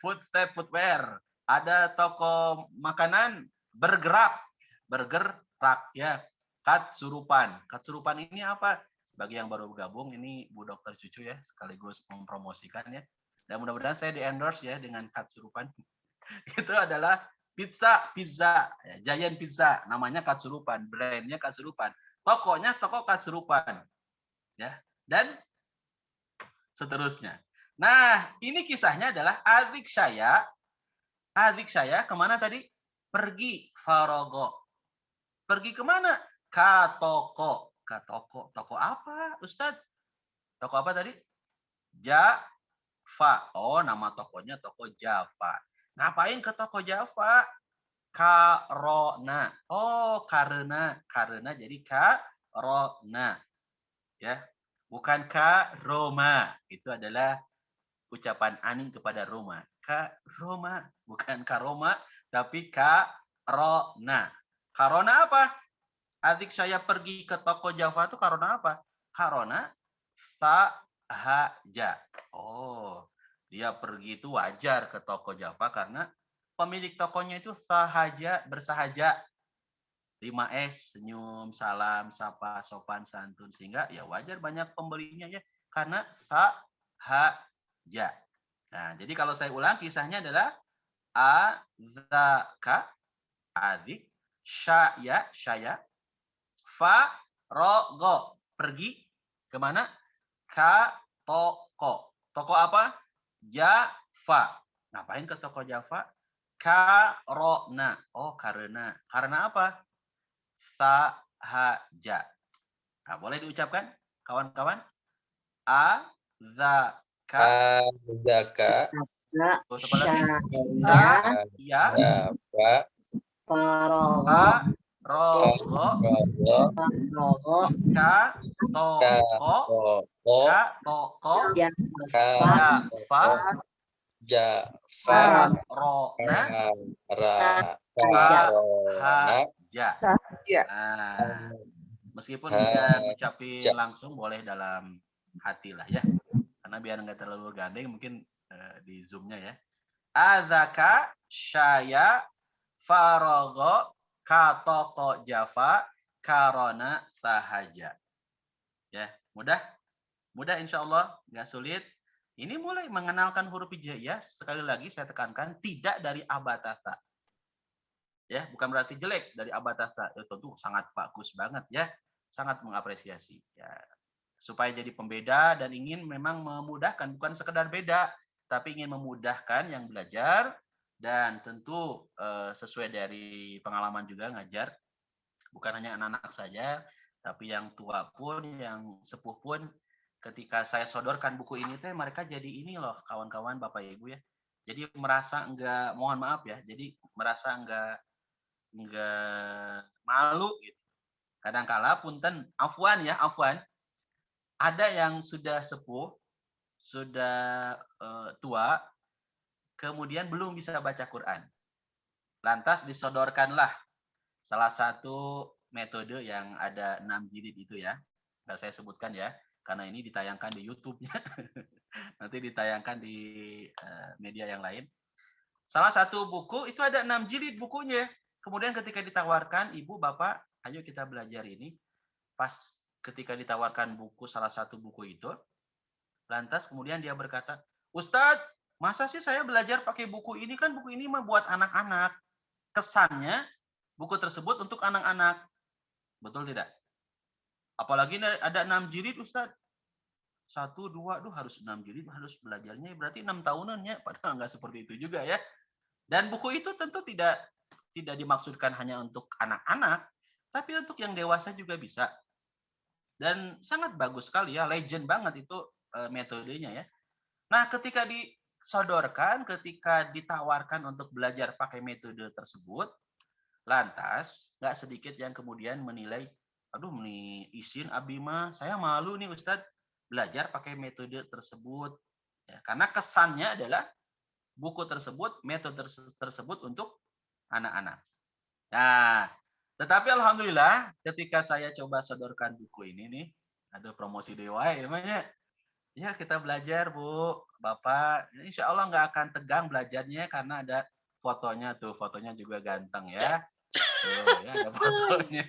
B: Footstep Footwear. Ada toko makanan Bergerak. Bergerak ya. Katsurupan. Katsurupan ini apa? Bagi yang baru bergabung, ini Bu Dokter Cucu ya, sekaligus mempromosikan ya. Dan mudah-mudahan saya di-endorse ya dengan Katsurupan. Itu adalah pizza ya, Giant Pizza, namanya Katsurupan, brandnya Katsurupan. Tokonya toko Katsurupan. Ya. Dan seterusnya. Nah, ini kisahnya adalah adik saya kemana tadi? Pergi farogo. Pergi kemana? Ke toko. Ke toko. Toko apa, Ustadz? Toko apa tadi? Java. Oh, nama tokonya toko Java. Ngapain ke toko Java? Karona. Oh, karena jadi karona. Ya. Bukan Roma. Itu adalah ucapan Aning kepada Roma. Roma, bukan Karoma, tapi Karona. Karona apa? Adik saya pergi ke toko Java itu karena apa? Karena sahaja. Oh, dia pergi itu wajar ke toko Java karena pemilik tokonya itu bersahaja. 5S, senyum, salam, sapa, sopan, santun. Sehingga ya wajar banyak pembelinya ya. Karena sahaja. Nah, jadi kalau saya ulang kisahnya adalah adzaka, adik, syaya, farogo, pergi kemana? Toko. Toko apa? Java. Ngapain ke toko Java? Karena. Oh, karena. Karena apa? Sahaja. Nah, boleh diucapkan, kawan-kawan? Adzaka. Terus apa lagi? Ya. Farogo. Meskipun tidak ucapin langsung, boleh dalam hati lah ya. Karena biar nggak terlalu gandeng, mungkin di zoomnya ya. Adzaka syaya farogo katoko Java karona sahaja. Ya, mudah insya Allah, nggak sulit. Ini mulai mengenalkan huruf hijaiyah. Sekali lagi saya tekankan, tidak dari abatasa. Ya, bukan berarti jelek dari abatasa. Itu tentu sangat bagus banget ya, sangat mengapresiasi. Ya, supaya jadi pembeda dan ingin memang memudahkan, bukan sekedar beda, tapi ingin memudahkan yang belajar dan tentu sesuai dari pengalaman juga ngajar. Bukan hanya anak-anak saja, tapi yang tua pun, yang sepuh pun, ketika saya sodorkan buku ini teh mereka jadi ini loh kawan-kawan Bapak Ibu ya. Jadi merasa enggak, mohon maaf ya, jadi merasa enggak malu gitu. Kadangkala punten, afwan. Ada yang sudah sepuh, sudah tua, kemudian belum bisa baca Quran. Lantas disodorkanlah salah satu metode yang ada 6 jilid itu ya. Nggak saya sebutkan ya, karena ini ditayangkan di YouTube-nya. Nanti ditayangkan di media yang lain. Salah satu buku itu ada 6 jilid bukunya. Kemudian ketika ditawarkan, ibu, bapak, ayo kita belajar ini. Pas ketika ditawarkan buku, salah satu buku itu, lantas kemudian dia berkata, Ustadz, masa sih saya belajar pakai buku ini? Kan buku ini mah buat anak-anak. Kesannya, buku tersebut untuk anak-anak. Betul tidak? Apalagi ada 6 jilid, Ustadz. 1, 2, harus 6 jilid, harus belajarnya. Berarti 6 tahunan ya. Padahal nggak seperti itu juga ya. Dan buku itu tentu tidak dimaksudkan hanya untuk anak-anak, tapi untuk yang dewasa juga bisa. Dan sangat bagus sekali ya, legend banget itu metodenya ya. Nah, ketika disodorkan, ketika ditawarkan untuk belajar pakai metode tersebut, lantas nggak sedikit yang kemudian menilai, aduh nih izin abi mah, saya malu nih Ustadz belajar pakai metode tersebut. Ya, karena kesannya adalah buku tersebut, metode tersebut untuk anak-anak. Nah, tetapi alhamdulillah ketika saya coba sodorkan buku ini nih, ada promosi dewa ya, ya kita belajar Bu, Bapak, insya Allah nggak akan tegang belajarnya karena ada fotonya tuh, fotonya juga ganteng ya. Tuh, ya ada fotonya.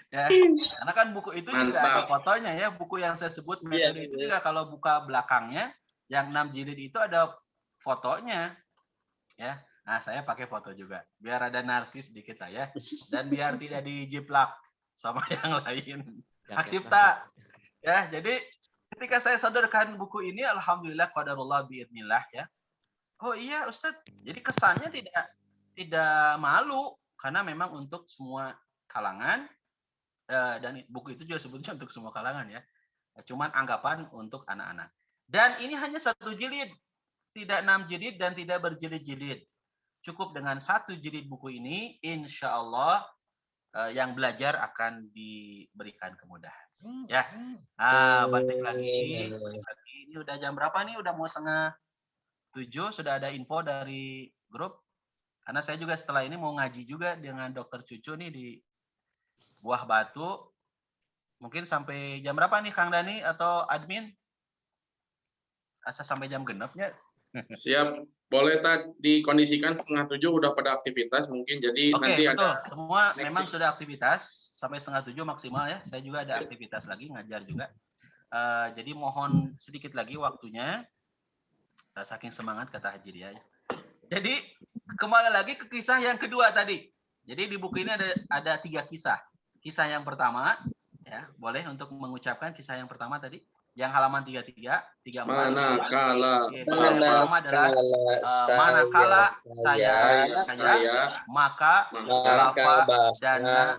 B: Ya, karena kan buku itu juga ada fotonya ya, buku yang saya sebut metode itu juga kalau buka belakangnya, yang 6 jilid itu ada fotonya. Ya. Nah, saya pakai foto juga. Biar ada narsis sedikit lah ya. Dan biar tidak dijiplak sama yang lain. Hak cipta. Ya, jadi ketika saya sodorkan buku ini, alhamdulillah qadarullah biidznillah ya. Oh iya Ustadz, jadi kesannya tidak malu karena memang untuk semua kalangan dan buku itu juga sebutnya untuk semua kalangan ya. Cuman anggapan untuk anak-anak. Dan ini hanya 1 jilid, tidak 6 jilid dan tidak berjilid-jilid. cukup dengan 1 jilid buku ini, insya Allah yang belajar akan diberikan kemudahan. Ya, balik lagi. Ini udah jam berapa nih? Udah mau 6:30. Sudah ada info dari grup. Karena saya juga setelah ini mau ngaji juga dengan Dokter Cucu nih di Buah Batu. Mungkin sampai jam berapa nih Kang Dani atau admin? Asa sampai jam genapnya.
D: Siap. Boleh tak dikondisikan 6:30 udah pada aktivitas mungkin. Jadi
B: Oke,
D: nanti
B: betul.
D: ada
B: Semua
D: next
B: memang
D: week.
B: sudah aktivitas sampai 6:30 maksimal ya. Saya juga ada aktivitas lagi, ngajar juga. Jadi mohon sedikit lagi waktunya. Saking semangat kata Haji dia ya. Jadi kembali lagi ke kisah yang kedua tadi. Jadi di buku ini ada 3 kisah. Kisah yang pertama, ya boleh untuk mengucapkan kisah yang pertama tadi. Yang halaman 33, 34.
D: Manakala
B: Kisah yang pertama adalah manakala saya maka bapak dana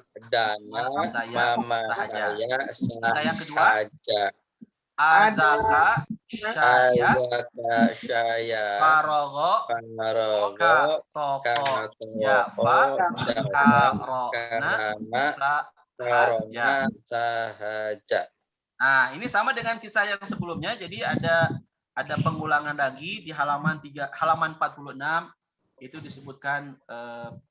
B: mama saya. Kisah yang kedua, adaka saya farogo toko jafa karona sahaja. Nah, ini sama dengan kisah yang sebelumnya. Jadi ada pengulangan lagi di halaman 46 itu disebutkan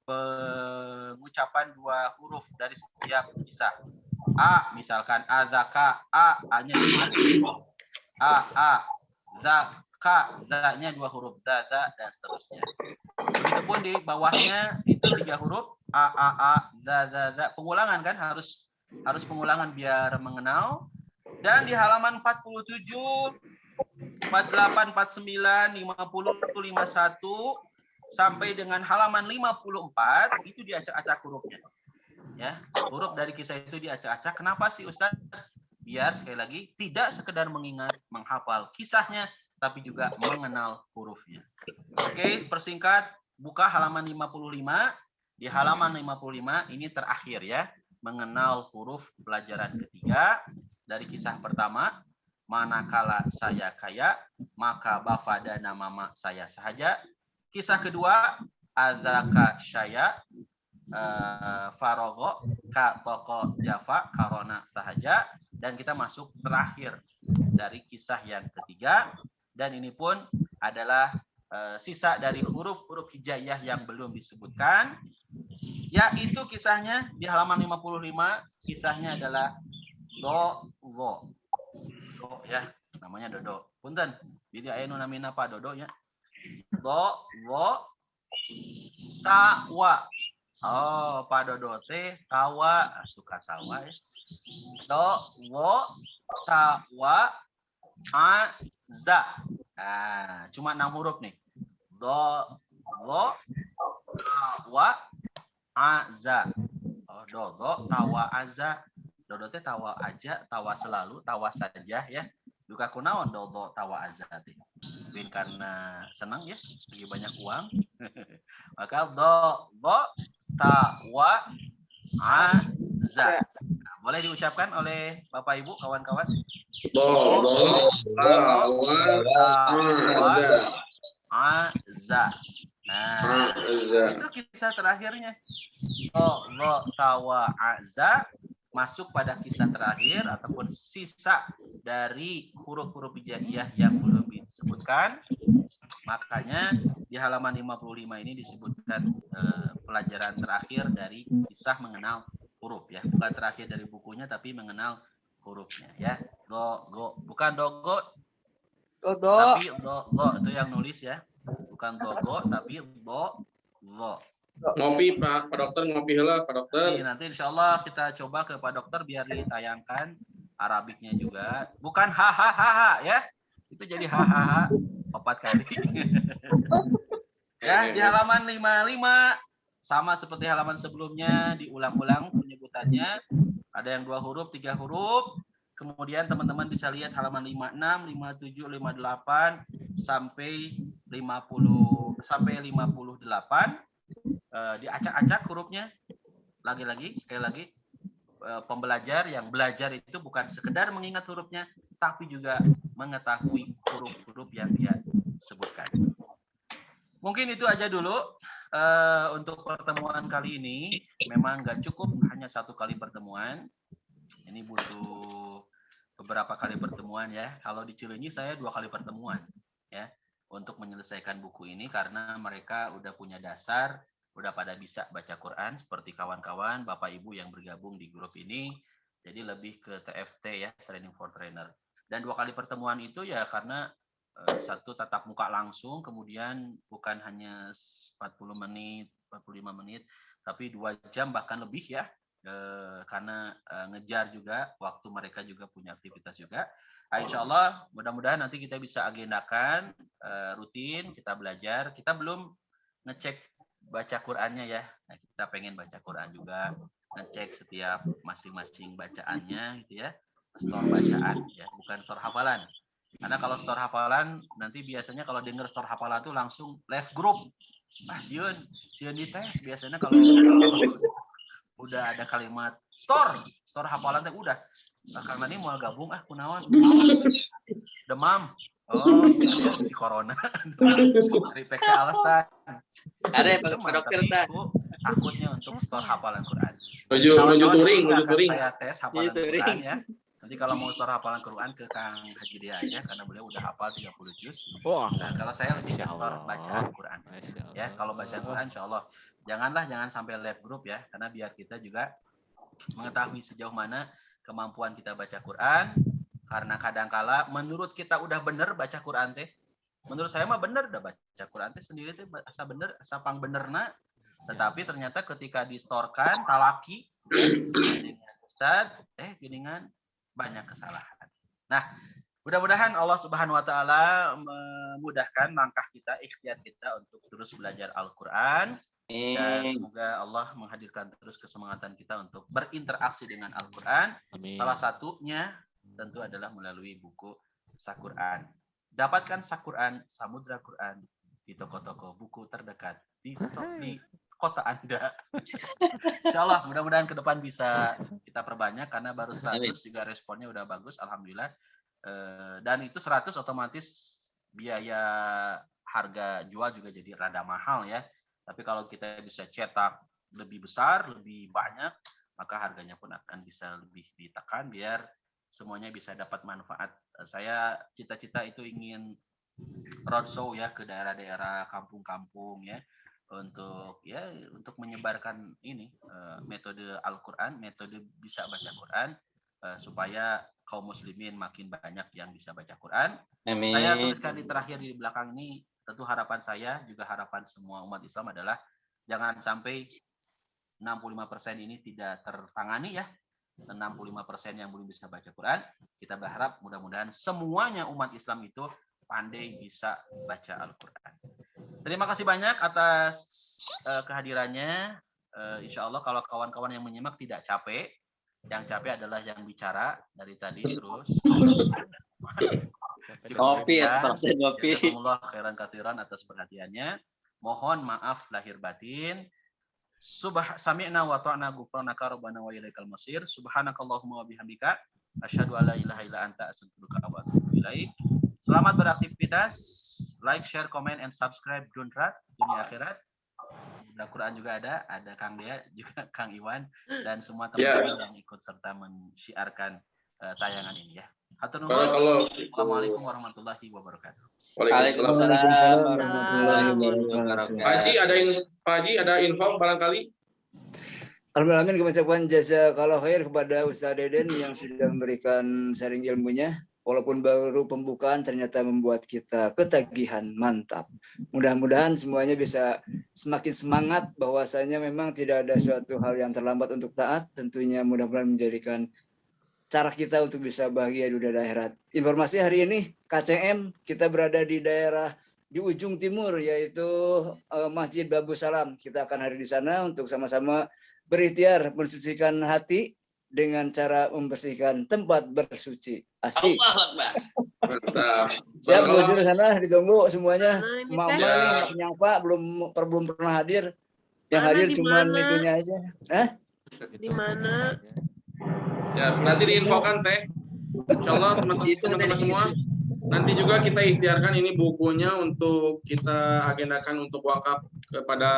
B: pengucapan 2 huruf dari setiap kisah. A misalkan adzaka, A-nya diganti. A, zaka, za-nya 2 huruf, da, dan seterusnya. Begitupun di bawahnya itu 3 huruf, A, za, pengulangan kan harus pengulangan biar mengenal. Dan di halaman 47, 48, 49, 50, 51 sampai dengan halaman 54 itu diacak-acak hurufnya. Ya, huruf dari kisah itu diacak-acak. Kenapa sih Ustaz? Biar sekali lagi tidak sekedar mengingat, menghafal kisahnya, tapi juga mengenal hurufnya. Oke, persingkat, buka halaman 55. Di halaman 55 ini terakhir ya, mengenal huruf pelajaran ketiga dari kisah pertama. Manakala saya kaya, maka bapak dan mama saya sahaja. Kisah kedua, adzaka saya farogo ka toko jafa karona sahaja. Dan kita masuk terakhir dari kisah yang ketiga. Dan ini pun adalah sisa dari huruf-huruf hijaiyah yang belum disebutkan. Yaitu kisahnya di halaman 55. Kisahnya adalah do ya, namanya Dodo. Punten, jadi aya nu namina Pak Dodo ya. Tawa. Oh, Pak Dodo teh tawa, suka tawa ya. Tawa aza. Nah, cuma 6 huruf nih. Tawa aza. Oh, tawa aza. Dodo teh tawa aja, tawa selalu, tawa saja ya. Duka kunaon dodo tawa aza teh. Mungkin karena senang ya, lagi banyak uang. Maka tawa aza. Nah, boleh diucapkan oleh Bapak Ibu, kawan-kawan. Tawa aza. Nah, itu kisah terakhirnya. Tawa aza. Masuk pada kisah terakhir ataupun sisa dari huruf-huruf hijaiyah yang belum disebutkan. Makanya di halaman 55 ini disebutkan pelajaran terakhir dari kisah mengenal huruf ya. Bukan terakhir dari bukunya tapi mengenal hurufnya ya. Bukan dogo. Tapi dogo itu yang nulis ya. Bukan dogo tapi do.
D: Ngopi Pak Dokter, ngopi heula Pak Dokter.
B: Nanti insya Allah kita coba ke Pak Dokter biar ditayangkan Arabiknya juga. Bukan hahaha ya. Itu jadi hahaha 4 kali. Ya, di halaman 55 sama seperti halaman sebelumnya diulang-ulang penyebutannya. Ada yang 2 huruf, 3 huruf. Kemudian teman-teman bisa lihat halaman 56, 57, 58 sampai 50 sampai 58. Diacak-acak hurufnya. Lagi-lagi sekali lagi pembelajar yang belajar itu bukan sekedar mengingat hurufnya tapi juga mengetahui huruf-huruf yang dia sebutkan. Mungkin itu aja dulu untuk pertemuan kali ini memang nggak cukup hanya satu kali pertemuan. Ini butuh beberapa kali pertemuan ya. Kalau di Cileunyi saya 2 kali pertemuan ya untuk menyelesaikan buku ini karena mereka udah punya dasar, udah pada bisa baca Quran seperti kawan-kawan Bapak Ibu yang bergabung di grup ini. Jadi lebih ke TFT ya, Training for Trainer. Dan 2 kali pertemuan itu ya karena satu tatap muka langsung, kemudian bukan hanya 40 menit, 45 menit, tapi 2 jam bahkan lebih ya. Karena ngejar juga waktu mereka juga punya aktivitas juga. Insya Allah mudah-mudahan nanti kita bisa agendakan rutin kita belajar. Kita belum ngecek baca Qurannya ya. Nah, kita pengen baca Quran juga, ngecek setiap masing-masing bacaannya gitu ya. Store bacaan ya, bukan store hafalan. Karena kalau store hafalan nanti biasanya kalau denger store hafalan tuh langsung left group. Mas Yun dites biasanya kalau udah ada kalimat store hafalan teh udah. Nah, karena ini mau gabung kunaon demam. Oh, ya, si corona. Refleksi alasan.
G: Ada Pak Dokter
B: takutnya untuk store hafalan Quran.
D: Menuju touring.
B: Saya tes hafalan Quran ya. Nanti kalau mau store hafalan Quran ke Kang Haji Dia aja karena beliau udah hafal 30 juz. Nah, kalau saya lebih ke store bacaan Quran. Ya, kalau bacaan Quran insyaallah jangan sampai left group ya, karena biar kita juga mengetahui sejauh mana kemampuan kita baca Quran. Karena kadangkala menurut kita udah bener baca Quran teh. Menurut saya mah bener udah baca Quran teh sendiri teh asa bener, asa pang benerna. Tetapi ternyata ketika distorkan talaki Ustaz, ginian banyak kesalahan. Nah, mudah-mudahan Allah Subhanahu wa taala memudahkan langkah kita, ikhtiar kita untuk terus belajar Al-Qur'an. Dan semoga Allah menghadirkan terus kesemangatan kita untuk berinteraksi dengan Al-Qur'an. Salah satunya tentu adalah melalui buku Saquran. Dapatkan Saquran, Samudra Quran di toko-toko buku terdekat di kota Anda. Insyaallah mudah-mudahan ke depan bisa kita perbanyak karena baru 100 juga responnya udah bagus alhamdulillah. Dan itu 100 otomatis biaya harga jual juga jadi rada mahal ya. Tapi kalau kita bisa cetak lebih besar, lebih banyak, maka harganya pun akan bisa lebih ditekan biar semuanya bisa dapat manfaat. Saya cita-cita itu ingin roadshow ya ke daerah-daerah kampung-kampung ya untuk menyebarkan ini metode Al-Qur'an, metode bisa baca Quran supaya kaum muslimin makin banyak yang bisa baca Quran. Amin. Saya tuliskan di terakhir di belakang ini, tentu harapan saya juga harapan semua umat Islam adalah jangan sampai 65% ini tidak tertangani ya. 65% yang belum bisa baca Quran, kita berharap mudah-mudahan semuanya umat Islam itu pandai bisa baca Al-Quran. Terima kasih banyak atas kehadirannya. Insya Allah kalau kawan-kawan yang menyimak tidak capek, yang capek adalah yang bicara dari tadi terus.
G: Ngopi.
B: Jazakumullah khairan katsiran atas perhatiannya. Mohon maaf lahir batin. Sami'na wa ta'na ghufranaka rabbana wa ilaikal masir. Subhanakallahumma wa bihamdika asyhadu an la ilaha illa anta astaghfiruka wa atubu ilaik. Selamat beraktivitas. Like, share, comment, and subscribe Dunrat Dunia Akhirat. Al-Quran juga ada Kang Dea, juga Kang Iwan, dan semua teman-teman yang ikut serta mensyiarkan tayangan ini ya. Hatur nuhun. Assalamualaikum warahmatullahi wabarakatuh.
G: Waalaikumsalam warahmatullahi wabarakatuh.
D: Pak Haji ada info barangkali?
H: Alhamdulillah, kami ucapkan jazakallahu khair kepada Ustaz Deden yang sudah memberikan sharing ilmunya. Walaupun baru pembukaan ternyata membuat kita ketagihan, mantap. Mudah-mudahan semuanya bisa semakin semangat bahwasanya memang tidak ada suatu hal yang terlambat untuk taat. Tentunya mudah-mudahan menjadikan cara kita untuk bisa bahagia di dunia akhirat. Informasi hari ini KCM, kita berada di daerah di ujung timur yaitu Masjid Babu Salam. Kita akan hadir di sana untuk sama-sama berikhtiar mensucikan hati dengan cara membersihkan tempat bersuci. Asik. Siap menuju ke sana, ditunggu semuanya. Mama nih, yang Pak belum pernah hadir. Yang hadir cuma itunya aja.
E: Di mana?
D: Ya, nanti diinfokan Teh. Insyaallah teman-teman semua. Nanti juga kita ikhtiarkan ini bukunya untuk kita agendakan untuk wakaf kepada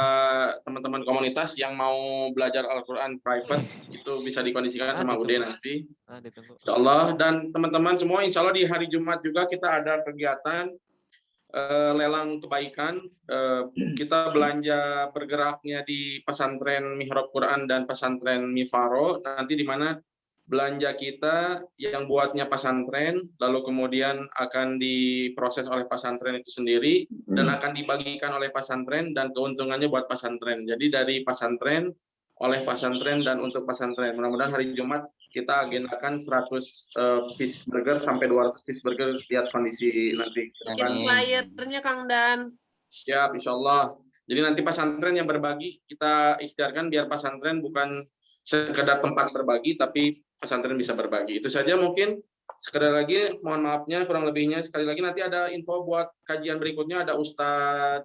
D: teman-teman komunitas yang mau belajar Al-Quran private, itu bisa dikondisikan sama Ude nanti. Insya Allah. Dan teman-teman semua, insya Allah di hari Jumat juga kita ada kegiatan lelang kebaikan. Kita belanja bergeraknya di pesantren Mihrab Quran dan pesantren Mifaro. Nanti di mana belanja kita yang buatnya pesantren, lalu kemudian akan diproses oleh pesantren itu sendiri dan akan dibagikan oleh pesantren dan keuntungannya buat pesantren. Jadi dari pesantren, oleh pesantren dan untuk pesantren. Mudah-mudahan hari Jumat kita agendakan 100 piece burger sampai 200 piece burger, lihat kondisi nanti.
E: Flyernya Kang Dan.
D: Ya, insya Allah. Jadi nanti pesantren yang berbagi, kita ikhtiarkan biar pesantren bukan sekedar tempat berbagi, tapi pesantren bisa berbagi. Itu saja mungkin. Sekali lagi, mohon maafnya, kurang lebihnya. Sekali lagi nanti ada info buat kajian berikutnya, ada Ustadz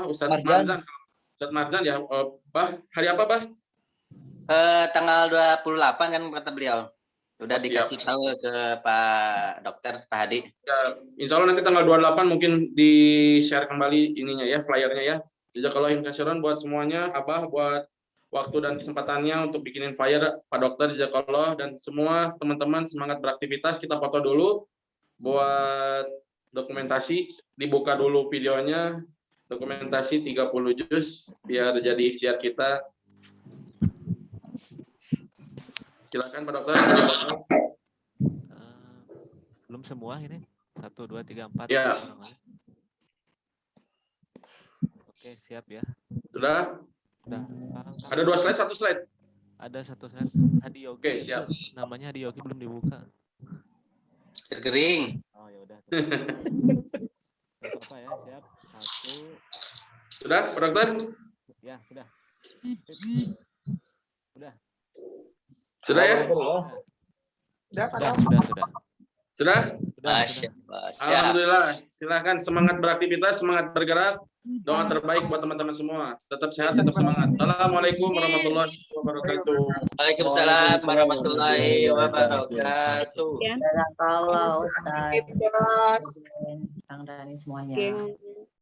D: Ustadz Marzan. Ustadz Marzan ya, Bah, hari apa Bah?
G: Tanggal 28 kan kata beliau. Udah dikasih tahu ke Pak Dokter, Pak Hadi.
D: Ya, insya Allah nanti tanggal 28 mungkin di-share kembali ininya ya, flyernya ya. Jazakallahu khairan buat semuanya, Abah buat waktu dan kesempatannya untuk bikinin flyer, Pak Dokter, jazakallah, dan semua teman-teman semangat beraktivitas. Kita foto dulu buat dokumentasi, dibuka dulu videonya, dokumentasi 30 juz biar jadi ikhtiar kita. Silakan Pak Dokter.
F: Belum semua ini. 1, 2, 3, 4.
D: Ya.
F: Oke, siap ya.
D: Sudah?
F: Udah.
D: Ada 2 slide, 1 slide.
F: Ada 1 slide. Hadi Yogi.
D: Oke, siap.
F: Namanya Hadi Yogi belum dibuka.
G: Kering.
F: Oh ya udah. Apa ya, siap. 1.
D: Sudah, Pak Dokter?
F: Ya, sudah. Sudah.
D: Sudah ya? Sudah?
G: Masya Allah.
D: Alhamdulillah. Silakan semangat beraktivitas, semangat bergerak. Doa terbaik buat teman-teman semua. Tetap sehat, tetap semangat. Assalamualaikum warahmatullahi wabarakatuh.
G: Waalaikumsalam warahmatullahi wabarakatuh.
C: Kalau Ustaz, Kang Dani semuanya.